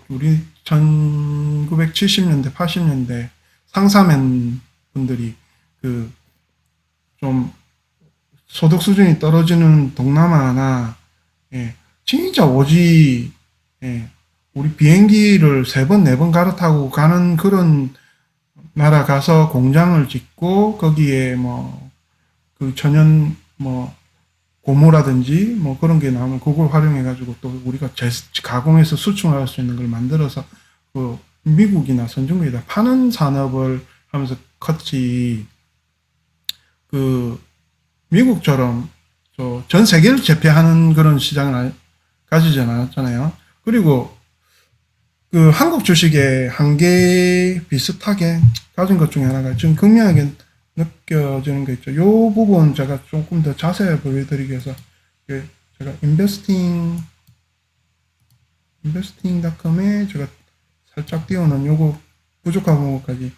우리 1970년대, 80년대 상사맨 분들이 좀 소득 수준이 떨어지는 동남아나 진짜 오지 우리 비행기를 3번, 4번 갈아타고 가는 그런 나라 가서 공장을 짓고 거기에 천연 고무라든지 그런 게 나오면 그걸 활용해 가지고 또 우리가 가공해서 수출할 수 있는 걸 만들어서 미국이나 선진국에다 파는 산업을 하면서 컸지 미국처럼 전 세계를 제패하는 그런 시장을 가지지 않았잖아요. 그리고 한국 주식의 한계 비슷하게 가진 것 중에 하나가 지금 극명하게 느껴지는 게 있죠. 이 부분 제가 조금 더 자세히 보여드리기 위해서 제가 investing.com에 제가 살짝 띄워놓은 요거 부족한 부분까지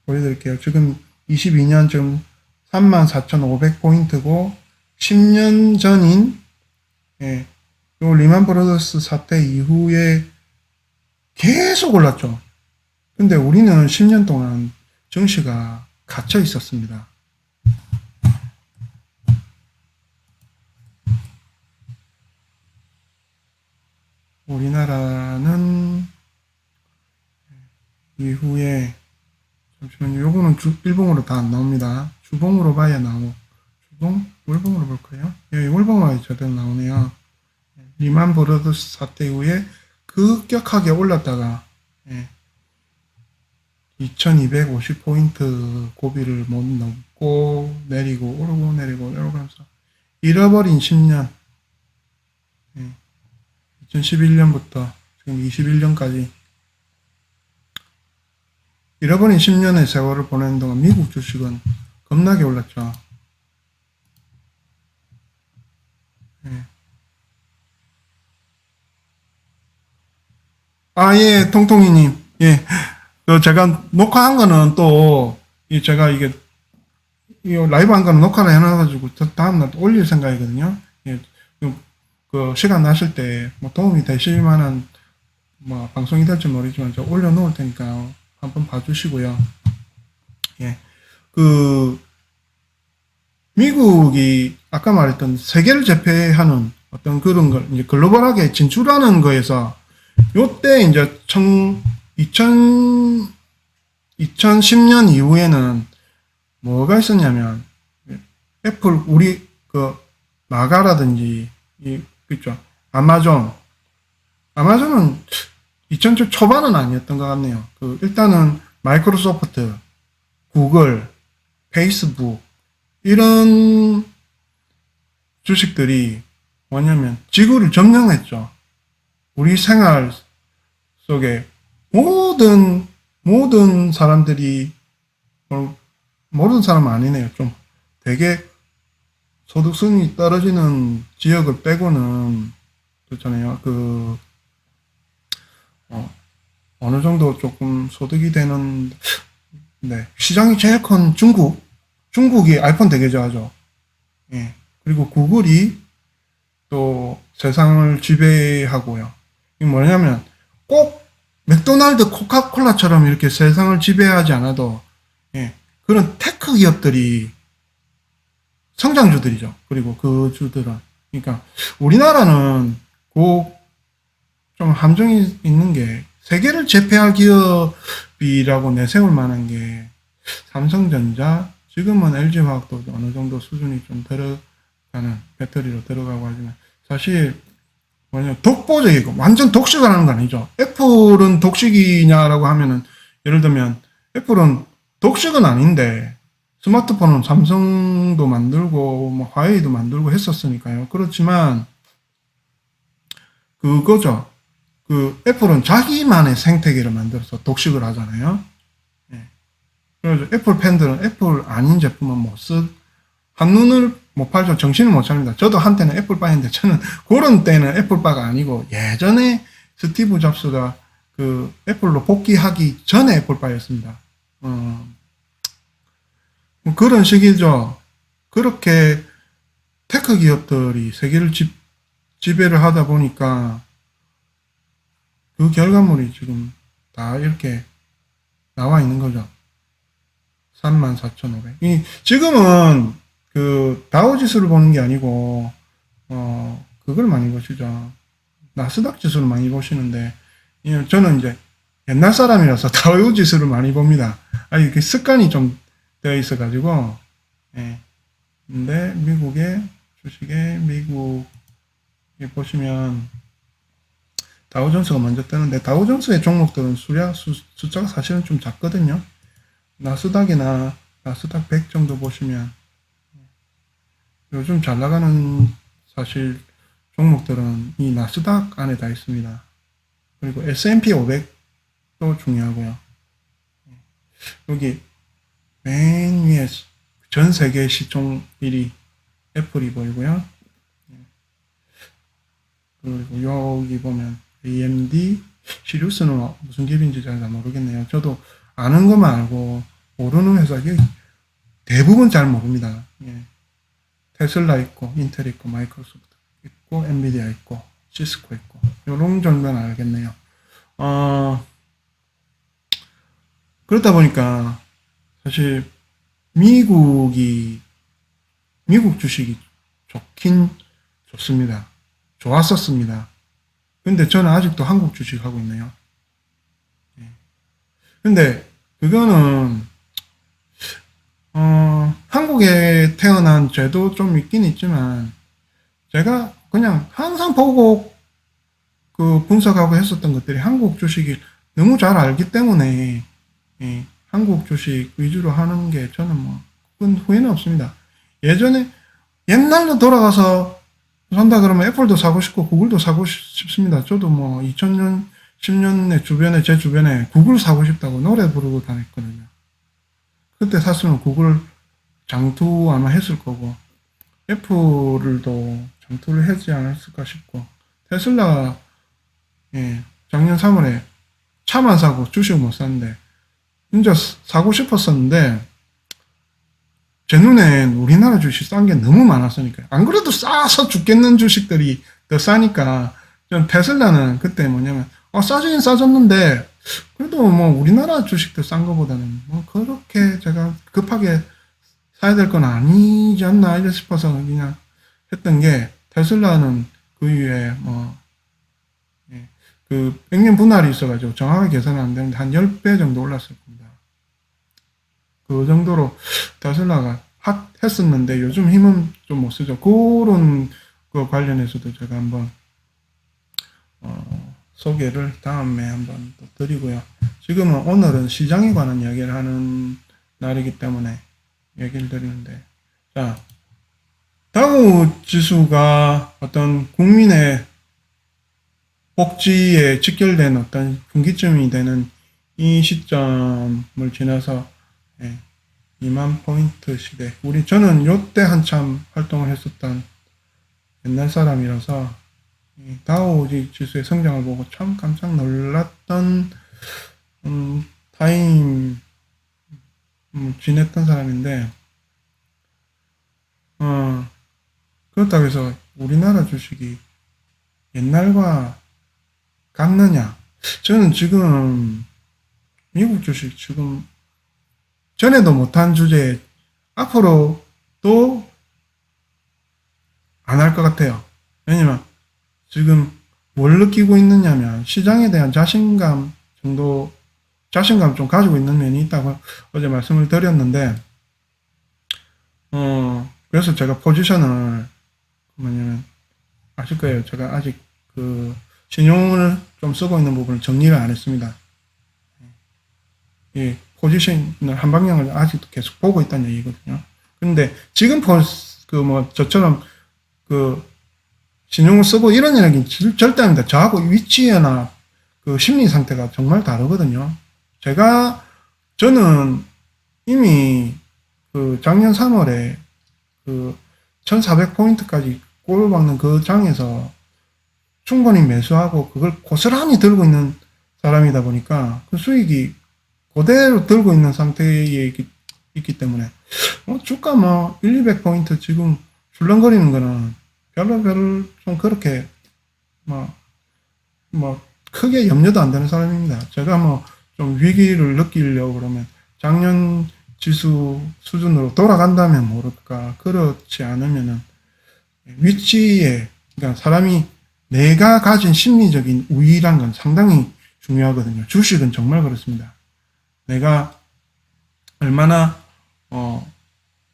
보여드릴게요. 지금 22년 지금 34,500포인트고 10년 전인 요 리만 브라더스 사태 이후에 계속 올랐죠. 근데 우리는 10년 동안 증시가 갇혀 있었습니다. 우리나라는 이후에 잠시만요. 요거는 일봉으로 다 안 나옵니다. 주봉으로 봐야 월봉으로 볼까요? 예, 월봉으로 제대로 나오네요. 리만 브라더스 사태 이후에 급격하게 올랐다가 2250포인트 고비를 못 넘고 내리고 오르고 내리고 하면서 잃어버린 10년 2011년부터 지금 21년까지 잃어버린 10년의 세월을 보내는 동안 미국 주식은 겁나게 올랐죠. 예. 아, 예, 통통이님. 예. 제가 녹화한 거는 또, 제가 이 라이브 한 거는 녹화를 해놔가지고, 다음날 또 올릴 생각이거든요. 예. 그 시간 나실 때, 뭐 도움이 되실 만한, 뭐, 방송이 될지 모르지만, 제가 올려놓을 테니까 한번 봐주시고요. 예. 미국이 아까 말했던 세계를 제패하는 어떤 그런 걸, 이제 글로벌하게 진출하는 거에서, 요때 이제 2010년 이후에는 뭐가 있었냐면, 애플, 우리, 마가라든지, 그죠. 아마존은 2000년 초반은 아니었던 것 같네요. 일단은 마이크로소프트, 구글, 페이스북, 이런 주식들이 뭐냐면 지구를 점령했죠. 우리 생활 속에 모든 사람들이, 모든 사람은 아니네요. 좀 되게 소득순위 떨어지는 지역을 빼고는, 그렇잖아요. 어느 정도 조금 소득이 되는, 네. 시장이 제일 큰 중국이 아이폰 되게 좋아하죠. 예. 그리고 구글이 또 세상을 지배하고요. 이게 뭐냐면 꼭 맥도날드, 코카콜라처럼 이렇게 세상을 지배하지 않아도, 예. 그런 테크 기업들이 성장주들이죠. 그리고 그 주들은. 그러니까 우리나라는 좀 함정이 있는 게, 세계를 제패할 기업이라고 내세울 만한 게 삼성전자, 지금은 LG화학도 어느 정도 수준이 좀 들어가는, 배터리로 들어가고 하지만, 사실 독보적이고 완전 독식을 하는 거 아니죠. 애플은 독식이냐라고 하면은, 예를 들면 애플은 독식은 아닌데 스마트폰은 삼성도 만들고 뭐 화웨이도 만들고 했었으니까요. 그렇지만 그거죠. 애플은 자기만의 생태계를 만들어서 독식을 하잖아요. 예. 그래서 애플 팬들은 애플 아닌 제품은 한눈을 못 팔죠. 정신을 못 차립니다. 저도 한때는 애플바인데, 저는 그런 때는 애플바가 아니고, 예전에 스티브 잡스가 애플로 복귀하기 전에 애플바였습니다. 그런 식이죠. 그렇게 테크 기업들이 세계를 지배를 하다 보니까, 그 결과물이 지금 다 이렇게 나와 있는 거죠. 34,500. 지금은 다우 지수를 보는 게 아니고, 그걸 많이 보시죠. 나스닥 지수를 많이 보시는데, 저는 이제 옛날 사람이라서 다우 지수를 많이 봅니다. 이게 습관이 좀 되어 있어가지고, 예. 근데 미국의 주식에, 미국에 보시면, 다우존스가 먼저 뜨는데, 다우존스의 종목들은 숫자가 사실은 좀 작거든요. 나스닥이나 나스닥 100 정도 보시면, 요즘 잘 나가는 사실 종목들은 이 나스닥 안에 다 있습니다. 그리고 S&P 500도 중요하고요. 여기 맨 위에 전 세계 시총 1위 애플이 보이고요. 그리고 여기 보면 AMD, 시리우스는 무슨 기업인지 잘 모르겠네요. 저도 아는 것만 알고 모르는 회사 대부분 잘 모릅니다. 예. 테슬라 있고, 인텔 있고, 마이크로소프트 있고, 엔비디아 있고, 시스코 있고, 요런 정도는 알겠네요. 그렇다 보니까 사실 미국 주식이 좋긴 좋습니다. 좋았었습니다. 근데 저는 아직도 한국 주식 하고 있네요. 근데 그거는 한국에 태어난 죄도 좀 있긴 있지만, 제가 그냥 항상 보고 분석하고 했었던 것들이 한국 주식이 너무 잘 알기 때문에, 예, 한국 주식 위주로 하는 게 저는 큰 후회는 없습니다. 옛날로 돌아가서 산다 그러면 애플도 사고 싶고 구글도 사고 싶습니다. 저도 2000년 10년 내 주변에, 제 주변에 구글 사고 싶다고 노래 부르고 다녔거든요. 그때 샀으면 구글 장투 아마 했을 거고, 애플도 장투를 하지 않았을까 싶고, 테슬라, 예, 작년 3월에 차만 사고 주식을 못 샀는데, 진짜 사고 싶었었는데, 제 눈엔 우리나라 주식 싼 게 너무 많았으니까. 안 그래도 싸서 죽겠는 주식들이 더 싸니까, 전 테슬라는 그때 뭐냐면, 싸지긴 싸졌는데, 그래도 뭐 우리나라 주식들 싼 거보다는 뭐 그렇게 제가 급하게 사야 될 건 아니지 않나 이래 싶어서 그냥 했던 게, 테슬라는 그 이후에 뭐, 예, 그 백년 분할이 있어가지고 정확하게 계산은 안 되는데 한 10배 정도 올랐을 겁니다. 그 정도로 테슬라가 핫했었는데 요즘 힘은 좀 못 쓰죠. 그런 거 관련해서도 제가 한번 소개를 다음에 한번 또 드리고요. 지금은 오늘은 시장에 관한 이야기를 하는 날이기 때문에 얘기를 드리는데, 자, 다우 지수가 어떤 국민의 복지에 직결된 어떤 분기점이 되는 이 시점을 지나서 2만 포인트 시대. 저는 요때 한참 활동을 했었던 옛날 사람이라서 다우 지수의 성장을 보고 참 깜짝 놀랐던 타임 지냈던 사람인데, 그렇다고 해서 우리나라 주식이 옛날과 같느냐? 저는 지금 미국 주식 지금 전에도 못한 주제에 앞으로 또 안 할 것 같아요. 왜냐면 지금 뭘 느끼고 있느냐면 시장에 대한 자신감 좀 가지고 있는 면이 있다고 어제 말씀을 드렸는데, 그래서 제가 포지션을 뭐냐면 아실 거예요. 제가 아직 그 신용을 좀 쓰고 있는 부분을 정리를 안 했습니다. 이 포지션을 한 방향을 아직도 계속 보고 있다는 얘기거든요. 근데 지금 저처럼 신용을 쓰고 이런 이야기는 절대 아닙니다. 저하고 위치나 그 심리 상태가 정말 다르거든요. 저는 이미 작년 3월에 1400포인트까지 골 박는 그 장에서 충분히 매수하고 그걸 고스란히 들고 있는 사람이다 보니까 그 수익이 그대로 들고 있는 상태에 있기 때문에 주가 200포인트 지금 출렁거리는 거는 별로 좀 그렇게 크게 염려도 안 되는 사람입니다. 제가 좀 위기를 느끼려고 그러면 작년 지수 수준으로 돌아간다면 모를까. 그렇지 않으면은 위치에, 그러니까 사람이 내가 가진 심리적인 우위란 건 상당히 중요하거든요. 주식은 정말 그렇습니다. 내가 얼마나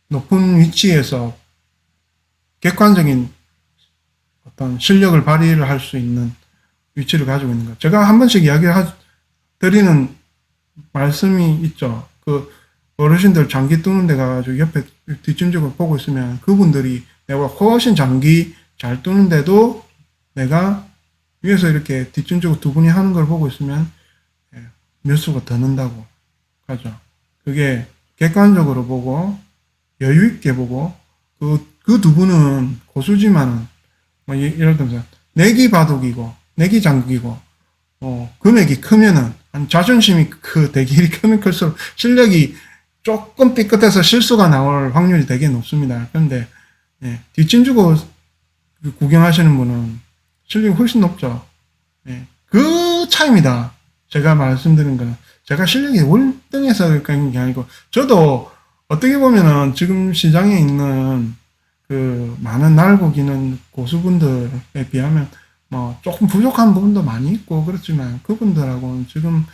높은 위치에서 객관적인 어떤 실력을 발휘를 할 수 있는 위치를 가지고 있는가. 제가 한 번씩 드리는 말씀이 있죠. 어르신들 장기 뜨는 데 가가지고 옆에 뒷짐지고 보고 있으면 그분들이 내가 훨씬 장기 잘 뜨는데도 내가 위에서 이렇게 뒷짐지고 두 분이 하는 걸 보고 있으면 몇 수가 더 는다고 하죠. 그게 객관적으로 보고 여유 있게 보고 그 두 분은 고수지만은 예를 들면서 내기 바둑이고 내기 장기고 금액이 크면은 자존심이 대길이 크면 클수록 실력이 조금 삐끗해서 실수가 나올 확률이 되게 높습니다. 그런데 뒷짐 주고 구경하시는 분은 실력이 훨씬 높죠. 그 차이입니다. 제가 말씀드린 거는 제가 실력이 월등해서 그런 게 아니고, 저도 어떻게 보면은 지금 시장에 있는 많은 날고 기는 고수분들에 비하면 조금 부족한 부분도 많이 있고 그렇지만, 그분들하고는 지금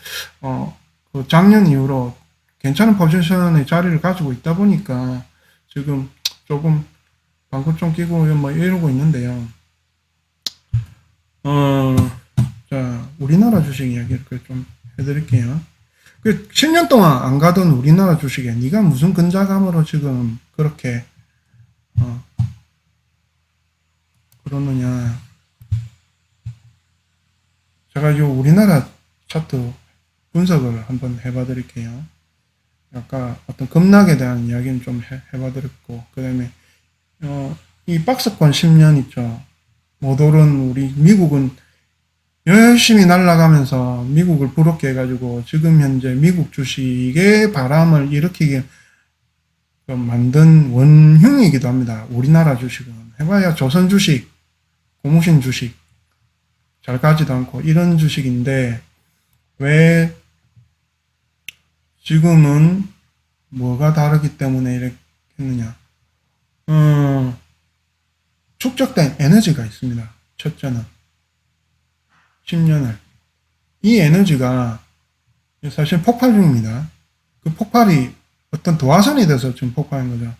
작년 이후로 괜찮은 포지션의 자리를 가지고 있다 보니까 지금 조금 방구 좀 끼고 이러고 있는데요. 자, 우리나라 주식 이야기를 좀 해드릴게요. 10년 동안 안 가던 우리나라 주식에 네가 무슨 근자감으로 지금 그렇게 그러느냐. 제가 요 우리나라 차트 분석을 한번 해봐 드릴게요. 아까 어떤 급락에 대한 이야기는 좀 해봐 드렸고, 그 다음에, 이 박스권 10년 있죠. 못 오른 우리 미국은 열심히 날아가면서 미국을 부럽게 해가지고 지금 현재 미국 주식의 바람을 일으키게 만든 원흉이기도 합니다. 우리나라 주식은. 해봐야 조선 주식, 고무신 주식, 잘 가지도 않고 이런 주식인데, 왜 지금은 뭐가 다르기 때문에 이렇게 했느냐. 축적된 에너지가 있습니다. 첫째는 10년을. 이 에너지가 사실 폭발 중입니다. 그 폭발이 어떤 도화선이 돼서 지금 폭발한 거죠.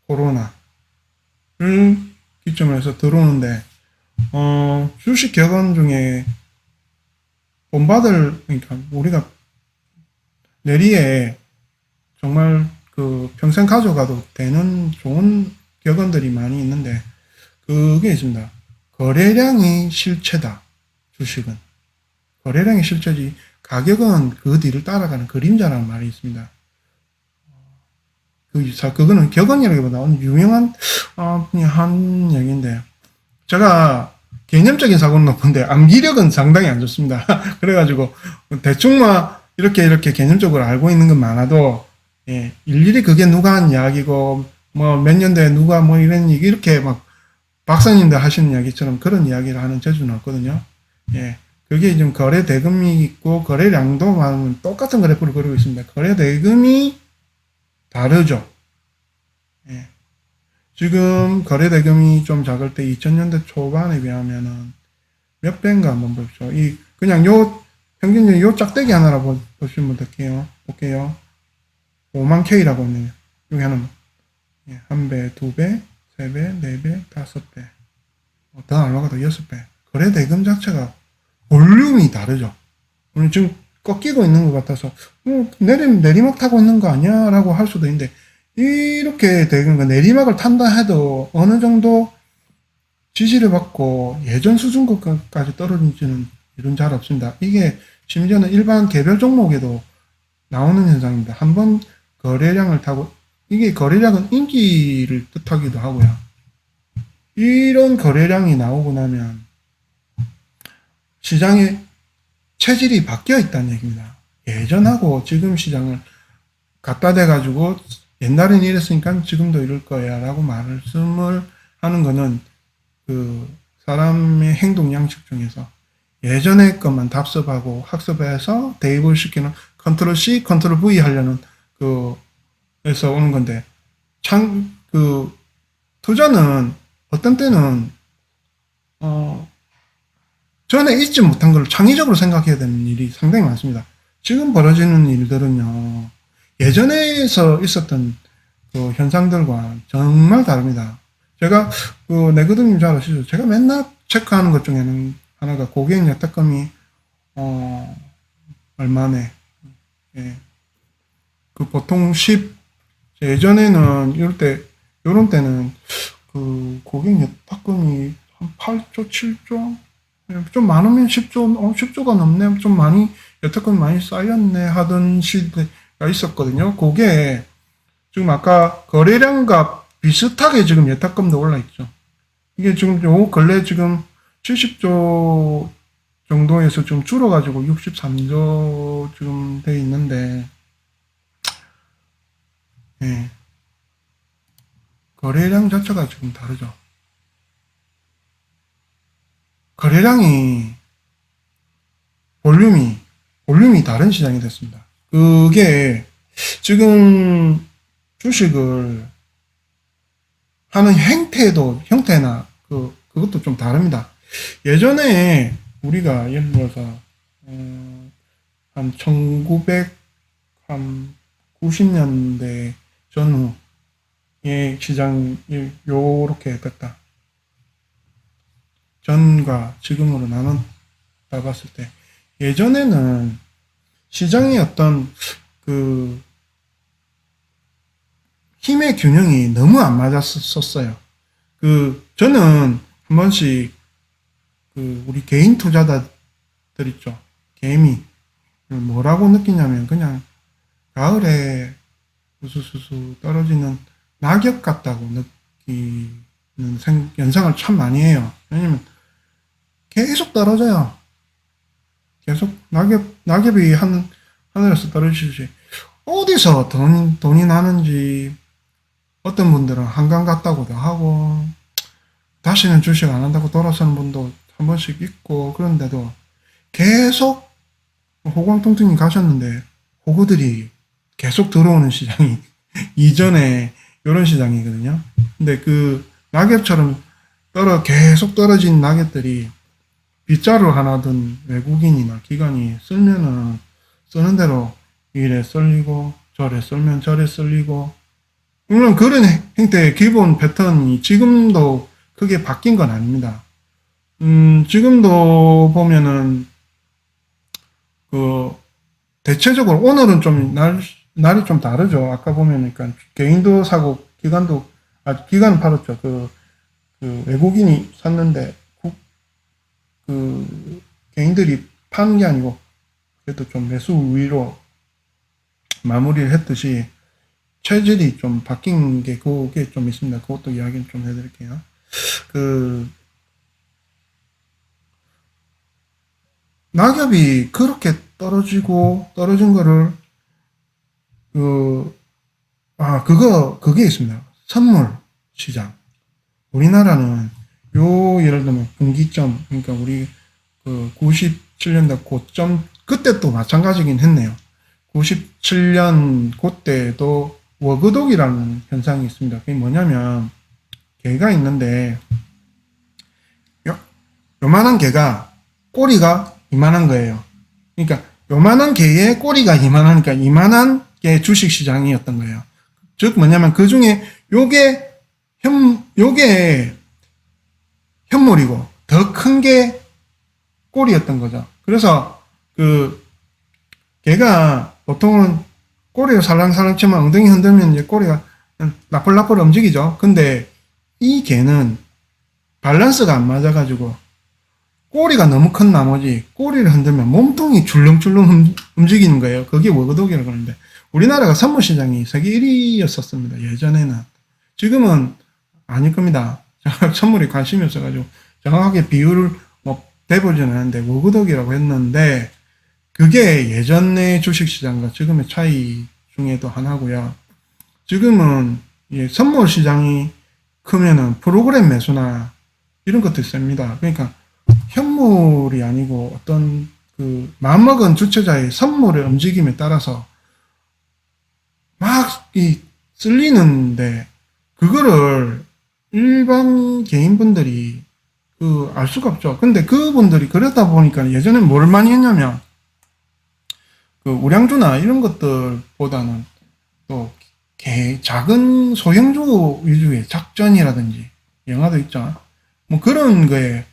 코로나를 기점으로 해서 들어오는데, 주식 격언 중에 본받을, 그러니까 우리가 내리에 정말 그 평생 가져가도 되는 좋은 격언들이 많이 있는데, 그게 있습니다. 거래량이 실체다. 주식은. 거래량이 실체지, 가격은 그 뒤를 따라가는 그림자라는 말이 있습니다. 그거는 격언이라기보다 유명한, 그냥 한 얘기인데, 제가 개념적인 사고는 높은데, 암기력은 상당히 안 좋습니다. 그래가지고, 대충만 이렇게 개념적으로 알고 있는 건 많아도, 예, 일일이 그게 누가 한 이야기고, 뭐, 몇 년도에 누가 뭐 이런 얘기, 이렇게 막, 박사님들 하시는 이야기처럼 그런 이야기를 하는 재주는 없거든요. 예. 그게 지금 거래 대금이 있고, 거래량도 많으면 똑같은 그래프를 그리고 있습니다. 거래 대금이 다르죠. 예. 지금 거래 대금이 좀 작을 때 2000년대 초반에 비하면은 몇 배인가 한번 보십시오. 그냥 평균적인 요 짝대기 하나라 보시면 될게요. 볼게요. 5만 K라고 있네요. 여기 하나만. 예, 1배, 2배, 3배, 4배, 5배. 더 날라가도 6배. 거래 대금 자체가 볼륨이 다르죠. 오늘 지금 꺾이고 있는 것 같아서, 내리막 타고 있는 거 아니야? 라고 할 수도 있는데, 이렇게 되는 거, 내리막을 탄다 해도 어느 정도 지지를 받고 예전 수준까지 떨어지는 일은 잘 없습니다. 이게 심지어는 일반 개별 종목에도 나오는 현상입니다. 한번 거래량을 타고, 이게 거래량은 인기를 뜻하기도 하고요. 이런 거래량이 나오고 나면 시장의 체질이 바뀌어 있다는 얘기입니다. 예전하고 지금 시장을 갖다 대가지고 옛날엔 이랬으니까 지금도 이럴 거야 라고 말씀을 하는 거는 그 사람의 행동 양식 중에서 예전의 것만 답습하고 학습해서 대입을 시키는 컨트롤 C, 컨트롤 V 하려는 에서 오는 건데, 투자는 어떤 때는, 전에 잊지 못한 걸 창의적으로 생각해야 되는 일이 상당히 많습니다. 지금 벌어지는 일들은요, 예전에서 있었던 그 현상들과 정말 다릅니다. 제가, 내거든님 잘 아시죠? 제가 맨날 체크하는 것 중에는 하나가 고객 여탁금이, 얼마네. 예. 보통 예전에는 요런 때는 고객 여탁금이 한 8조, 7조? 좀 많으면 10조, 10조가 넘네. 좀 많이, 여태껏 많이 쌓였네. 하던 시대가 있었거든요. 그게 지금 아까 거래량과 비슷하게 지금 여탁금도 올라있죠. 이게 지금 요 근래 지금 70조 정도에서 좀 줄어가지고 63조 지금 돼 있는데, 예. 거래량 자체가 지금 다르죠. 거래량이 볼륨이 다른 시장이 됐습니다. 그게 지금 주식을 하는 형태나 그것도 좀 다릅니다. 예전에 우리가 예를 들어서 한 1990년대 전후의 시장이 요렇게 됐다. 전과 지금으로 나눠 봤을 때, 예전에는 시장의 어떤 힘의 균형이 너무 안 맞았었어요. 저는 한 번씩 우리 개인 투자자들이 것들 있죠. 개미. 뭐라고 느끼냐면 그냥 가을에 우수수수 떨어지는 낙엽 같다고 느끼는 연상을 참 많이 해요. 왜냐면 계속 떨어져요. 계속 낙엽이 하늘에서 떨어지듯이 어디서 돈이 나는지 어떤 분들은 한강 갔다고도 하고 다시는 주식 안 한다고 돌아서는 분도 한 번씩 있고 그런데도 계속 호광통통님 가셨는데 호구들이 계속 들어오는 시장이 이전에 이런 시장이거든요. 근데 그 낙엽처럼 계속 떨어진 낙엽들이 빗자루 하나 든 외국인이나 기관이 쓸면은 쓰는 대로 이래 썰리고 저래 썰면 저래 썰리고 물론 그런 형태의 기본 패턴이 지금도 크게 바뀐 건 아닙니다. 지금도 보면은 그 대체적으로 오늘은 좀 날이 좀 다르죠. 아까 보면 그러니까 개인도 사고 기관은 팔았죠. 그 외국인이 샀는데 그 개인들이 파는 게 아니고 그래도 좀 매수 위로 마무리를 했듯이 체질이 좀 바뀐 게 그게 좀 있습니다. 그것도 이야기를 좀 해드릴게요. 낙엽이 그렇게 떨어진 거를 그게 있습니다. 선물 시장. 우리나라는 예를 들면 분기점, 그러니까 우리 97년도 고점, 그때 또 마찬가지긴 했네요. 97년 그때도 워그독이라는 현상이 있습니다. 그게 뭐냐면, 개가 있는데, 요만한 개가 꼬리가 이만한 거예요. 그러니까 요만한 개의 꼬리가 이만하니까 이만한 개 주식시장이었던 거예요. 즉 뭐냐면 그 중에 요게 현물이고 더 큰 게 꼬리였던 거죠. 그래서 개가 보통은 꼬리를 살랑살랑 치면 엉덩이 흔들면 이제 꼬리가 나풀나풀 움직이죠. 근데 이 개는 밸런스가 안 맞아가지고 꼬리가 너무 큰 나머지 꼬리를 흔들면 몸통이 줄렁줄렁 움직이는 거예요. 그게 워그독이라고 하는데 우리나라가 선물시장이 세계 1위였었습니다. 예전에는. 지금은 아닐 겁니다. 선물에 관심이 없어가지고 정확하게 비율을 대보지는 않는데 워그독이라고 했는데 그게 예전의 주식시장과 지금의 차이 중에도 하나고요. 지금은 선물시장이 크면은 프로그램 매수나 이런 것도 셉니다. 그러니까 현물이 아니고 어떤 마음먹은 주체자의 선물의 움직임에 따라서 막 쓸리는데 그거를 일반 개인분들이 알 수가 없죠. 근데 그분들이 그러다 보니까 예전엔 뭘 많이 했냐면 우량주나 이런 것들보다는 또 작은 소형주 위주의 작전이라든지 영화도 있죠. 뭐 그런 거에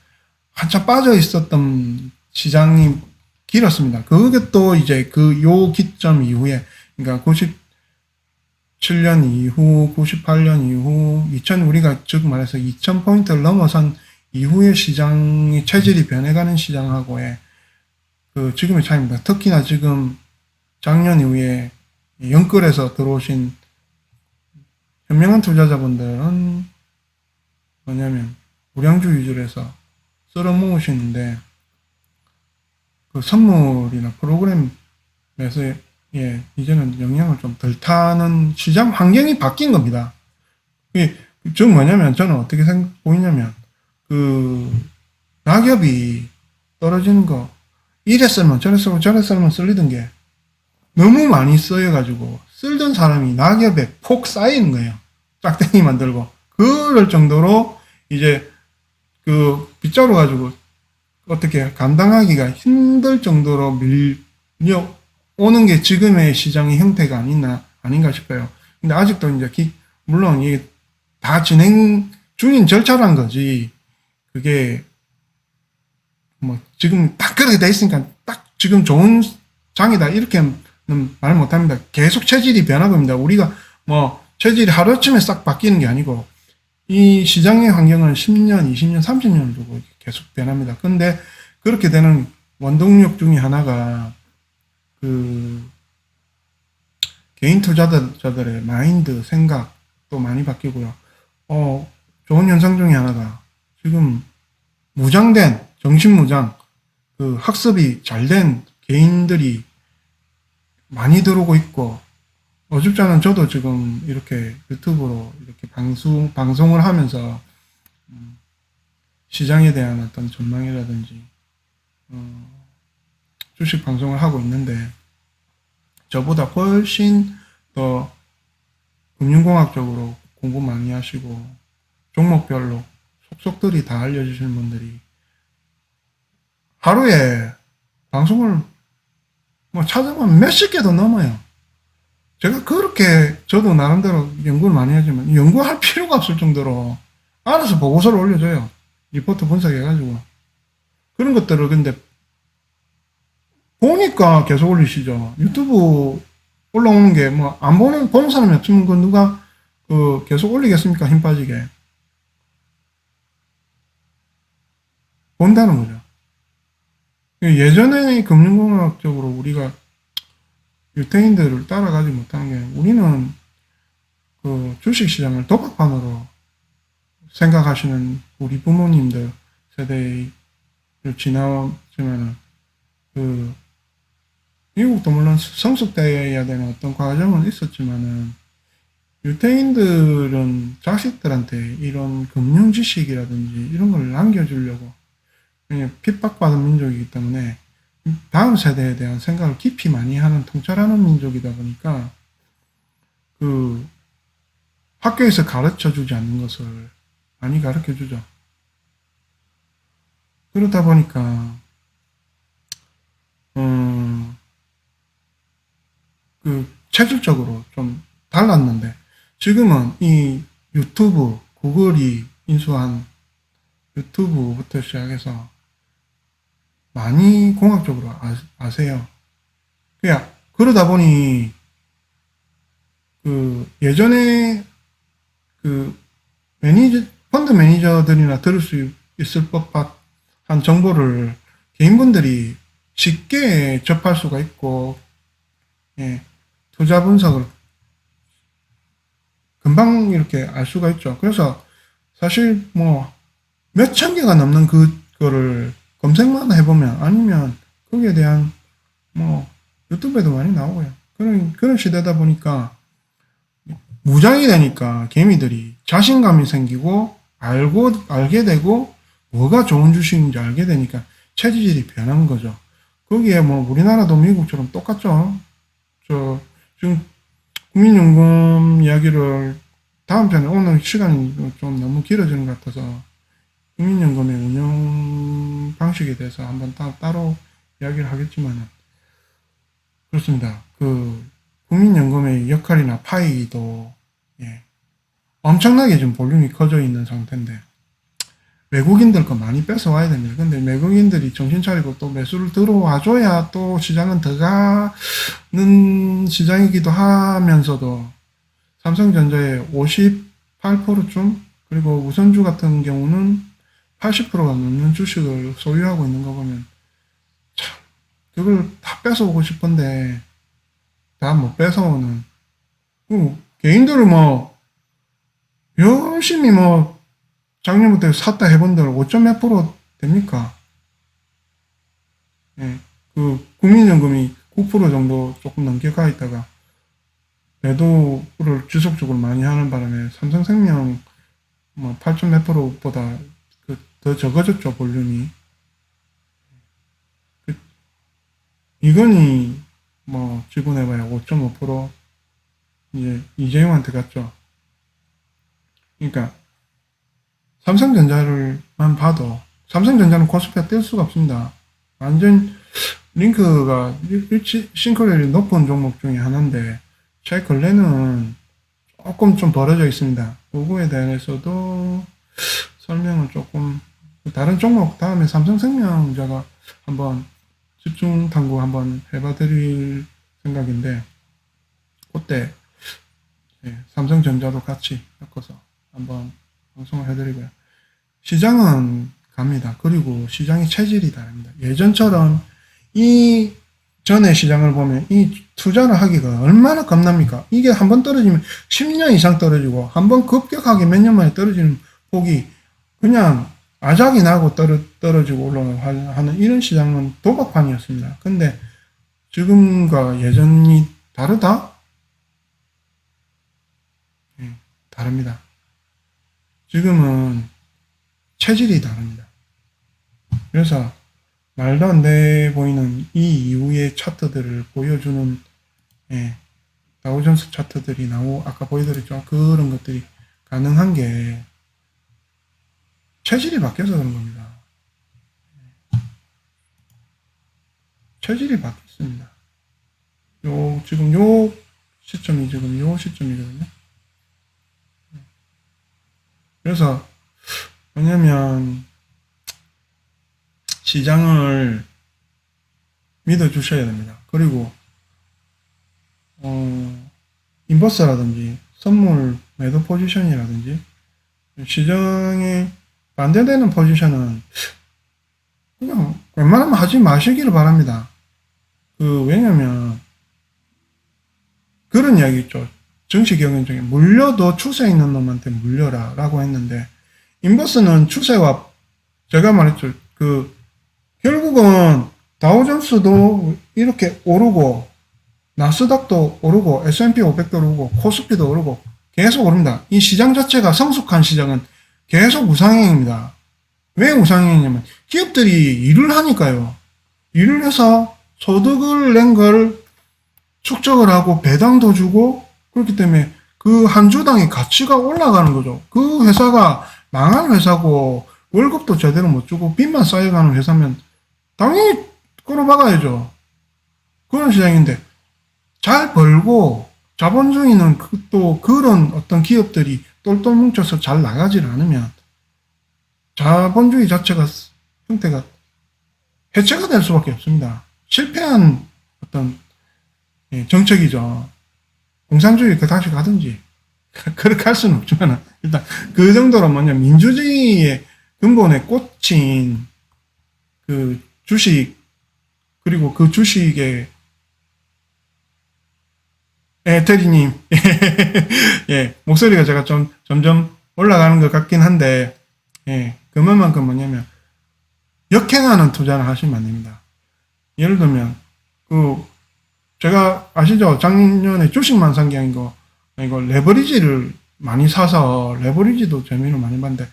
한참 빠져 있었던 시장이 길었습니다. 그게 또 이제 요 기점 이후에, 그러니까 97년 이후, 98년 이후, 우리가 즉 말해서 2000포인트를 넘어선 이후의 시장의 체질이 변해가는 시장하고의 지금의 차이입니다. 특히나 지금 작년 이후에 영끌에서 들어오신 현명한 투자자분들은 뭐냐면 우량주 위주로 해서 쓸어 모으시는데 선물이나 프로그램 매수에 이제는 영향을 좀 덜 타는 시장 환경이 바뀐 겁니다. 즉 뭐냐면 저는 어떻게 보이냐면 낙엽이 떨어지는 거 이래 썰면 저래 썰면 저래 썰면 쓸리던 게 너무 많이 써여가지고 쓸던 사람이 낙엽에 폭 쌓이는 거예요. 짝대기 만들고 그럴 정도로 이제 빗자루 가지고 어떻게 감당하기가 힘들 정도로 밀려오는 게 지금의 시장의 형태가 아닌가 싶어요. 근데 아직도 이제 물론 이게 다 진행 중인 절차란 거지. 그게 뭐 지금 딱 그렇게 돼 있으니까 딱 지금 좋은 장이다 이렇게는 말 못합니다. 계속 체질이 변하고 있습니다. 우리가 뭐 체질이 하루아침에 싹 바뀌는 게 아니고 이 시장의 환경은 10년, 20년, 30년을 두고 계속 변합니다. 근데 그렇게 되는 원동력 중에 하나가 그 개인 투자자들의 마인드, 생각도 많이 바뀌고요. 좋은 현상 중에 하나가 지금 무장된, 정신무장, 그 학습이 잘 된 개인들이 많이 들어오고 있고, 어줍잖은 저도 지금 이렇게 유튜브로 이렇게 방송을 하면서 시장에 대한 어떤 전망이라든지, 주식 방송을 하고 있는데, 저보다 훨씬 더 금융공학적으로 공부 많이 하시고, 종목별로 속속들이 다 알려주시는 분들이 하루에 방송을 뭐 찾아보면 몇십 개도 넘어요. 제가 그렇게 저도 나름대로 연구를 많이 하지만 연구할 필요가 없을 정도로 알아서 보고서를 올려줘요. 리포트 분석해가지고. 그런 것들을 근데 보니까 계속 올리시죠. 유튜브 올라오는 게 뭐 안 보는 사람이 없으면 그 누가 그 계속 올리겠습니까? 힘 빠지게. 본다는 거죠. 예전에 금융공학적으로 우리가 유태인들을 따라가지 못하는 게 우리는 그 주식시장을 도박판으로 생각하시는 우리 부모님들 세대를 지나지만은 그 미국도 물론 성숙되어야 되는 어떤 과정은 있었지만은 유태인들은 자식들한테 이런 금융 지식이라든지 이런 걸 남겨주려고 그냥 핍박받은 민족이기 때문에 다음 세대에 대한 생각을 깊이 많이 하는 통찰하는 민족이다 보니까 그 학교에서 가르쳐 주지 않는 것을 많이 가르쳐 주죠. 그러다 보니까 그 체질적으로 좀 달랐는데 지금은 이 유튜브 구글이 인수한 유튜브부터 시작해서 많이 공학적으로 아세요. 그러다 보니 그 예전에 그 펀드 매니저들이나 들을 수 있을 법한 정보를 개인분들이 쉽게 접할 수가 있고, 예, 투자 분석을 금방 이렇게 알 수가 있죠. 그래서 사실 뭐 몇천 개가 넘는 그거를 검색만 해보면 아니면 거기에 대한 뭐 유튜브에도 많이 나오고요. 그런 시대다 보니까 무장이 되니까 개미들이 자신감이 생기고 알게 되고 뭐가 좋은 주식인지 알게 되니까 체질이 변한 거죠. 거기에 뭐 우리나라도 미국처럼 똑같죠. 지금 국민연금 이야기를 다음 편에 오늘 시간이 좀 너무 길어지는 것 같아서 국민연금의 운영 방식에 대해서 한번 따로 이야기를 하겠지만 그렇습니다. 그 국민연금의 역할이나 파이도 엄청나게 지금 볼륨이 커져 있는 상태인데 외국인들 거 많이 뺏어와야 됩니다. 근데 외국인들이 정신 차리고 또 매수를 들어와줘야 또 시장은 더 가는 시장이기도 하면서도 삼성전자의 58%쯤 그리고 우선주 같은 경우는 80%가 넘는 주식을 소유하고 있는 거 보면 참 그걸 다 뺏어오고 싶은데 다 못 뺏어오는 개인들은 뭐 열심히 뭐 작년부터 샀다 해본들 5점 몇 프로 됩니까? 예, 그 국민연금이 9% 정도 조금 넘게 가 있다가 매도를 지속적으로 많이 하는 바람에 삼성생명 뭐 8점 몇 프로보다 더 적어졌죠, 볼륨이. 이건희 뭐 지분해봐야 5.5% 이제 이재용한테 갔죠. 그러니까 삼성전자를만 봐도 삼성전자는 코스피가 뗄 수가 없습니다. 완전 링크가 싱크로율이 높은 종목 중에 하나인데 최 근래는 조금 좀 벌어져 있습니다. 그거에 대해서도 설명을 조금 다른 종목 다음에 삼성생명자가 한번 집중 탐구 한번 해봐 드릴 생각인데 그때 삼성전자도 같이 엮어서 한번 방송을 해드리고요. 시장은 갑니다. 그리고 시장의 체질이 다릅니다. 예전처럼 이 전의 시장을 보면 이 투자를 하기가 얼마나 겁납니까? 이게 한번 떨어지면 10년 이상 떨어지고 한번 급격하게 몇 년 만에 떨어지는 폭이 그냥 아작이 나고 떨어지고 올라가는 이런 시장은 도박판이었습니다. 근데 지금과 예전이 다르다? 다릅니다. 지금은 체질이 다릅니다. 그래서 말도 안 돼 보이는 이 이후의 차트들을 보여주는 다우존스 차트들이 아까 보여드렸죠. 그런 것들이 가능한 게 체질이 바뀌어서 그런 겁니다. 체질이 바뀌었습니다. 지금 요 시점이거든요. 그래서 뭐냐면 시장을 믿어주셔야 됩니다. 그리고 인버스라든지 선물 매도 포지션이라든지 시장에 반대되는 포지션은 그냥 웬만하면 하지 마시기를 바랍니다. 왜냐면 그런 이야기 있죠. 정치 경영 중에 물려도 추세 있는 놈한테 물려라 라고 했는데 인버스는 추세와 제가 말했죠. 결국은 다우존스도 이렇게 오르고 나스닥도 오르고 S&P 500도 오르고 코스피도 오르고 계속 오릅니다. 이 시장 자체가 성숙한 시장은 계속 우상향입니다. 왜 우상향이냐면 기업들이 일을 하니까요. 일을 해서 소득을 낸 걸 축적을 하고 배당도 주고 그렇기 때문에 그 한 주당의 가치가 올라가는 거죠. 그 회사가 망한 회사고 월급도 제대로 못 주고 빚만 쌓여가는 회사면 당연히 끌어박아야죠. 그런 시장인데 잘 벌고 자본주의는 또 그런 어떤 기업들이 똘똘 뭉쳐서 잘 나가질 않으면 자본주의 자체가 형태가 해체가 될 수밖에 없습니다. 실패한 어떤 정책이죠. 공산주의 그 다시 가든지 그렇게 할 수는 없지만 일단 그 정도로 민주주의의 근본에 꽂힌 그 주식 그리고 그 주식의 테리님 목소리가 제가 좀 점점 올라가는 것 같긴 한데 그만큼 뭐냐면 역행하는 투자를 하시면 안 됩니다. 예를 들면 제가 아시죠? 작년에 주식만 산 게 아니고 이거 레버리지를 많이 사서 레버리지도 재미로 많이 봤는데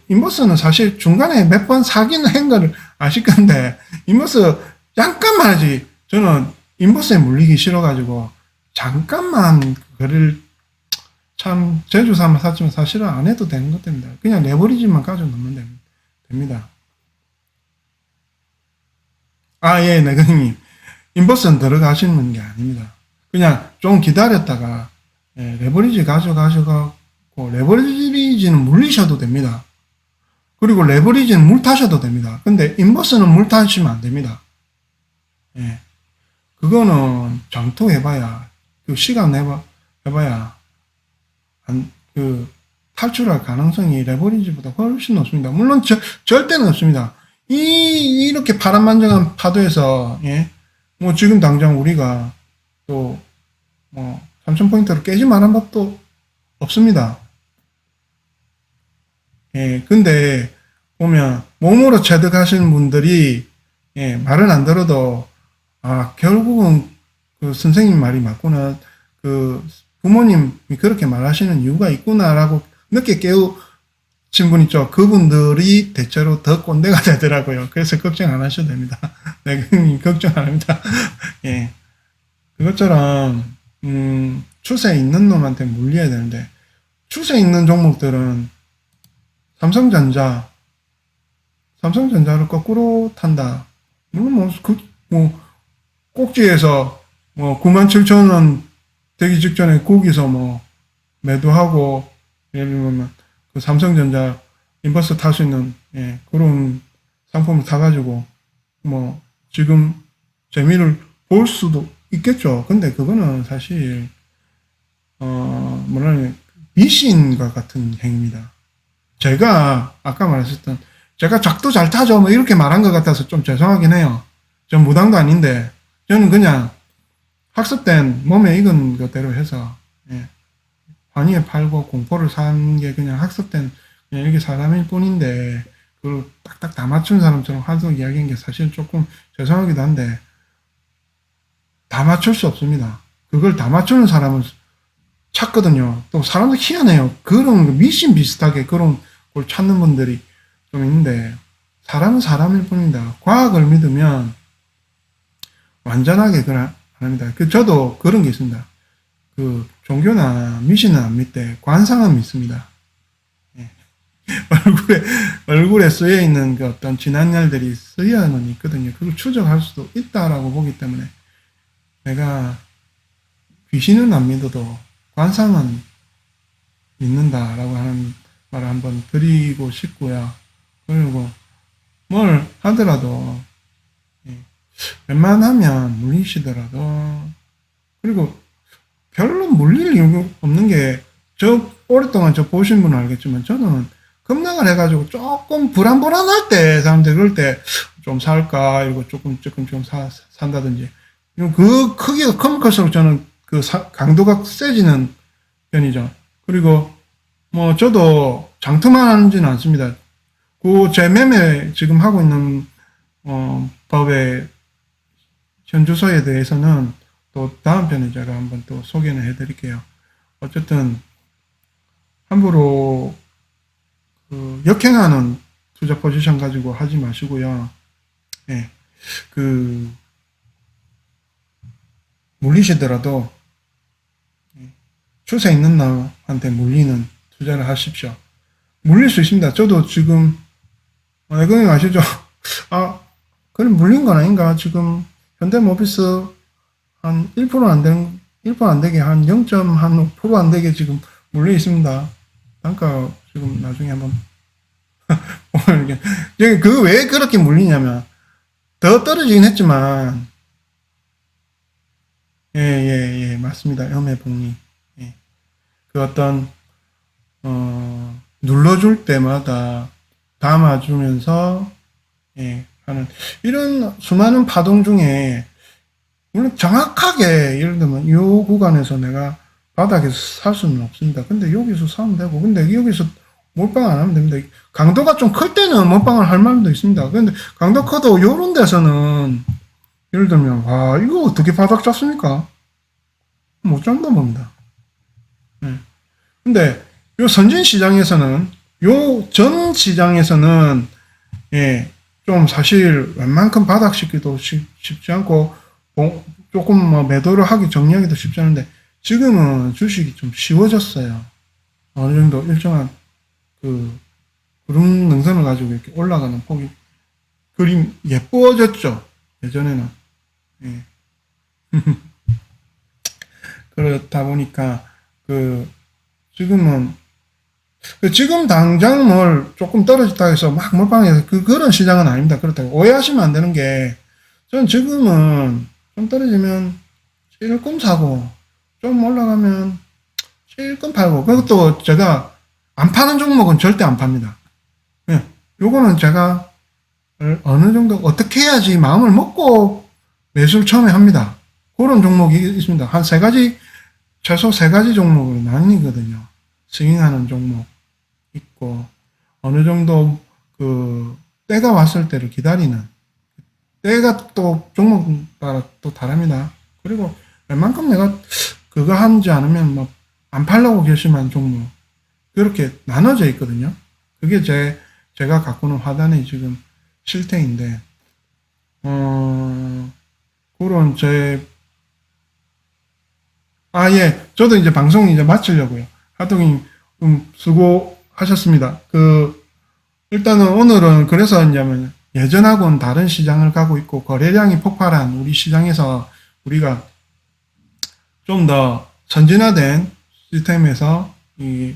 인버스는 사실 중간에 몇 번 사기는 한 거를 아실 건데 인버스 잠깐만 하지. 저는 인버스에 물리기 싫어가지고 잠깐만 그거를 참 제주 삼아 샀지만 사실은 안 해도 되는 것입니다. 그냥 레버리지만 가져 놓으면 됩니다. 내근님 인버스는 들어가시는 게 아닙니다. 그냥 좀 기다렸다가 레버리지 가져가고 레버리지는 물리셔도 됩니다. 그리고 레버리지는 물 타셔도 됩니다. 근데 인버스는 물 타시면 안 됩니다. 그거는 장투해봐야 시간 해봐야 탈출할 가능성이 레버리지보다 훨씬 높습니다. 물론 절대는 없습니다. 이렇게 파란만장한 파도에서 뭐 지금 당장 우리가 또 3000포인트를 깨지 말한 법도 없습니다. 근데 보면 몸으로 체득하시는 분들이 말을 안 들어도 결국은 그 선생님 말이 맞구나. 부모님이 그렇게 말하시는 이유가 있구나라고 늦게 깨우친 분 있죠. 그분들이 대체로 더 꼰대가 되더라고요. 그래서 걱정 안 하셔도 됩니다. 걱정 안 합니다. 그것처럼 추세 있는 놈한테 물려야 되는데 추세 있는 종목들은 삼성전자를 거꾸로 탄다. 물론 꼭지에서 97,000원 되기 직전에 거기서 매도하고 예를 들면 그 삼성전자 인버스 탈 수 있는 그런 상품을 사가지고 지금 재미를 볼 수도 있겠죠. 근데 그거는 사실 미신과 같은 행위입니다. 제가 아까 말했었던 제가 작도 잘 타죠 이렇게 말한 것 같아서 좀 죄송하긴 해요. 전 무당도 아닌데, 저는 그냥 학습된 몸에 익은 것대로 해서, 예, 환희에 팔고 공포를 산 게 그냥 학습된, 그냥 이게 사람일 뿐인데, 그걸 딱딱 다 맞춘 사람처럼 한속 이야기한 게 사실 조금 죄송하기도 한데, 다 맞출 수 없습니다. 그걸 다 맞추는 사람을 찾거든요. 또 사람들 희한해요. 그런 미신 비슷하게 그런 걸 찾는 분들이 좀 있는데, 사람은 사람일 뿐입니다. 과학을 믿으면 완전하게 그건 안 합니다. 저도 그런 게 있습니다. 그 종교나 미신은 안 믿되 관상은 믿습니다. 예. 얼굴에 쓰여 있는 그 어떤 지난 날들이 쓰여는 있거든요. 그걸 추적할 수도 있다라고 보기 때문에 내가 귀신은 안 믿어도 관상은 믿는다라고 하는 말을 한번 드리고 싶고요. 그리고 뭘 하더라도 웬만하면 물리시더라도, 그리고 별로 물릴 이유 없는 게, 오랫동안 보신 분은 알겠지만, 저는 급락을 해가지고 조금 불안할 때, 사람들 그럴 때 좀 살까, 이거 조금 산다든지, 그 크기가 크면 클수록 저는 강도가 세지는 편이죠. 그리고 저도 장투만 하지는 않습니다. 제 매매 지금 하고 있는, 법의 현주소에 대해서는 또 다음 편에 제가 한번 또 소개는 해드릴게요. 어쨌든 함부로 역행하는 투자 포지션 가지고 하지 마시고요. 예, 물리시더라도 추세 있는 나한테 물리는 투자를 하십시오. 물릴 수 있습니다. 저도 지금 애경이 아시죠? 그럼 물린 건 아닌가? 지금 현대모비스 한 1% 안 되는, 1% 안 되게 한 0.5% 안 되게 지금 물려 있습니다. 단가 지금 나중에 한번 오늘 왜 그렇게 물리냐면, 더 떨어지긴 했지만, 예, 맞습니다. 염해복리. 예. 그 어떤, 눌러줄 때마다 담아주면서, 예, 하는, 이런 수많은 파동 중에, 물론 정확하게, 예를 들면, 이 구간에서 내가 바닥에서 살 수는 없습니다. 근데 여기서 사면 되고, 근데 여기서 몰빵 안 하면 됩니다. 강도가 좀 클 때는 몰빵을 할 말도 있습니다. 근데 강도 커도 요런 데서는, 예를 들면, 와, 이거 어떻게 바닥 잡습니까? 못 잡는 겁니다. 네. 근데, 요 선진 시장에서는, 요 전 시장에서는, 예, 좀 사실 웬만큼 바닥 씻기도 쉽지 않고, 조금 매도를 정리하기도 쉽지 않은데, 지금은 주식이 좀 쉬워졌어요. 어느 정도 일정한 구름 능선을 가지고 이렇게 올라가는 폭이, 그림 예뻐졌죠. 예전에는. 예. 그렇다 보니까, 지금은, 지금 당장 조금 떨어졌다 해서 막 몰빵해서 그런 시장은 아닙니다. 그렇다고 오해하시면 안 되는 게, 전 지금은 좀 떨어지면 찔끔 사고, 좀 올라가면 찔끔 팔고, 그것도 제가 안 파는 종목은 절대 안 팝니다. 예, 요거는 제가 어느 정도 어떻게 해야지 마음을 먹고 매수를 처음에 합니다. 그런 종목이 있습니다. 한 최소 3가지 종목으로 나뉘거든요. 스윙하는 종목 있고, 어느 정도 때가 왔을 때를 기다리는, 때가 또 종목 따라 또 다릅니다. 그리고 웬만큼 내가 그거 하지 않으면 안 팔려고 결심한 종목, 그렇게 나눠져 있거든요. 그게 제가 갖고는 화단의 지금 실태인데, 그런 예, 저도 이제 방송 이제 마치려고요. 하동님, 수고하셨습니다. 일단은 오늘은 그래서 이제면 예전하고는 다른 시장을 가고 있고, 거래량이 폭발한 우리 시장에서 우리가 좀 더 선진화된 시스템에서 이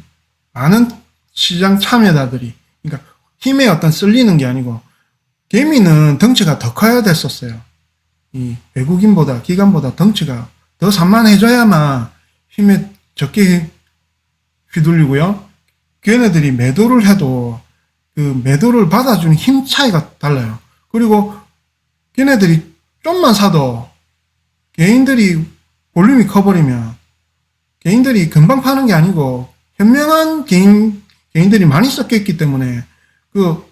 많은 시장 참여자들이, 그러니까 힘에 어떤 쓸리는 게 아니고, 개미는 덩치가 더 커야 됐었어요. 이 외국인보다, 기관보다 덩치가 더 산만해져야만 힘에 적게 휘둘리고요. 걔네들이 매도를 해도 그 매도를 받아주는 힘 차이가 달라요. 그리고 걔네들이 좀만 사도 개인들이 볼륨이 커버리면 개인들이 금방 파는 게 아니고 현명한 개인들이 많이 섞여있기 때문에 그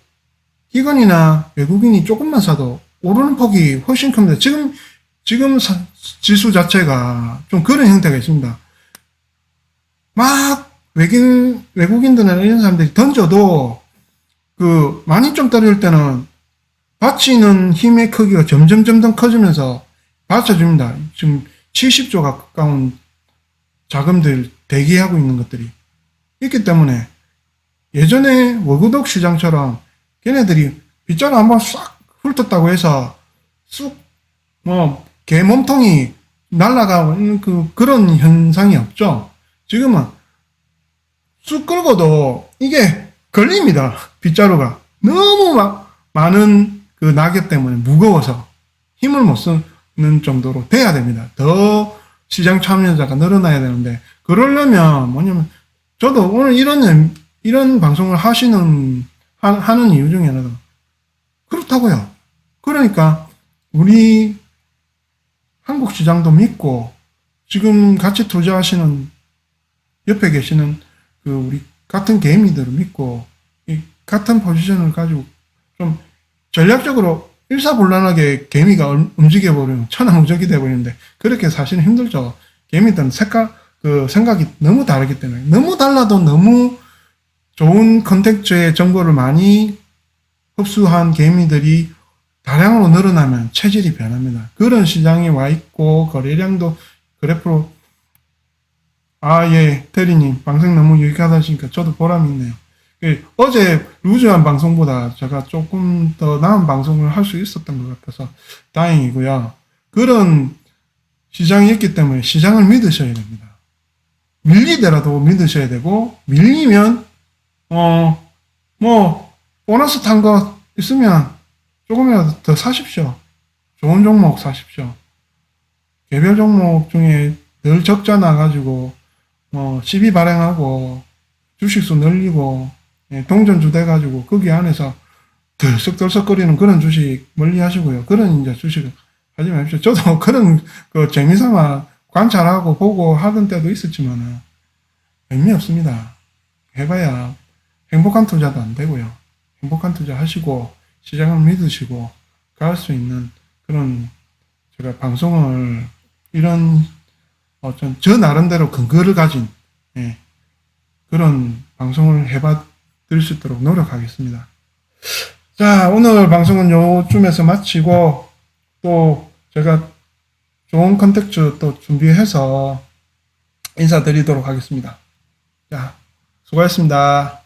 기관이나 외국인이 조금만 사도 오르는 폭이 훨씬 큽니다. 지금 지수 자체가 좀 그런 형태가 있습니다. 막 외국인들이나 이런 사람들이 던져도 그 많이 좀 떨어질 때는 받치는 힘의 크기가 점점 커지면서 받쳐줍니다. 지금 70조 가까운 자금들 대기하고 있는 것들이 있기 때문에 예전에 워그독 시장처럼 걔네들이 빗자루 한번 싹 훑었다고 해서 개 몸통이 날아가고 그런 현상이 없죠. 지금은 쑥 끌고도 이게 걸립니다. 빗자루가 너무 많은 그 낙엽 때문에 무거워서 힘을 못 쓰는 정도로 돼야 됩니다. 더 시장 참여자가 늘어나야 되는데 그러려면 뭐냐면 저도 오늘 이런 방송을 하는 이유 중에 하나가 그렇다고요. 그러니까 우리 한국 시장도 믿고 지금 같이 투자하시는 옆에 계시는 그 우리 같은 개미들을 믿고 이 같은 포지션을 가지고 좀 전략적으로 일사불란하게 개미가 움직여버리면 천하무적이 돼버리는데 그렇게 사실은 힘들죠. 개미들은 생각이 너무 다르기 때문에 너무 달라도 너무 좋은 컨텐츠의 정보를 많이 흡수한 개미들이 다량으로 늘어나면 체질이 변합니다. 그런 시장에 와 있고 거래량도 그래프로 예, 테리님 방송 너무 유익하다 하시니까 저도 보람이 있네요. 어제 루즈한 방송보다 제가 조금 더 나은 방송을 할 수 있었던 것 같아서 다행이고요. 그런 시장이 있기 때문에 시장을 믿으셔야 됩니다. 밀리더라도 믿으셔야 되고 밀리면 보너스 탄 거 있으면 조금이라도 더 사십시오. 좋은 종목 사십시오. 개별 종목 중에 늘 적자 나가지고 시비 발행하고 주식수 늘리고 동전주 돼가지고 거기 안에서 들썩들썩거리는 그런 주식 멀리 하시고요. 그런 이제 주식 하지 마십시오. 저도 그런 그 재미삼아 관찰하고 보고 하던 때도 있었지만은 의미 없습니다. 해봐야 행복한 투자도 안 되고요. 행복한 투자 하시고 시장을 믿으시고 갈 수 있는 그런 제가 방송을 이런 저 나름대로 근거를 가진 그런 방송을 해봐 드릴 수 있도록 노력하겠습니다. 자, 오늘 방송은 요쯤에서 마치고 또 제가 좋은 컨텐츠 또 준비해서 인사드리도록 하겠습니다. 자, 수고하셨습니다.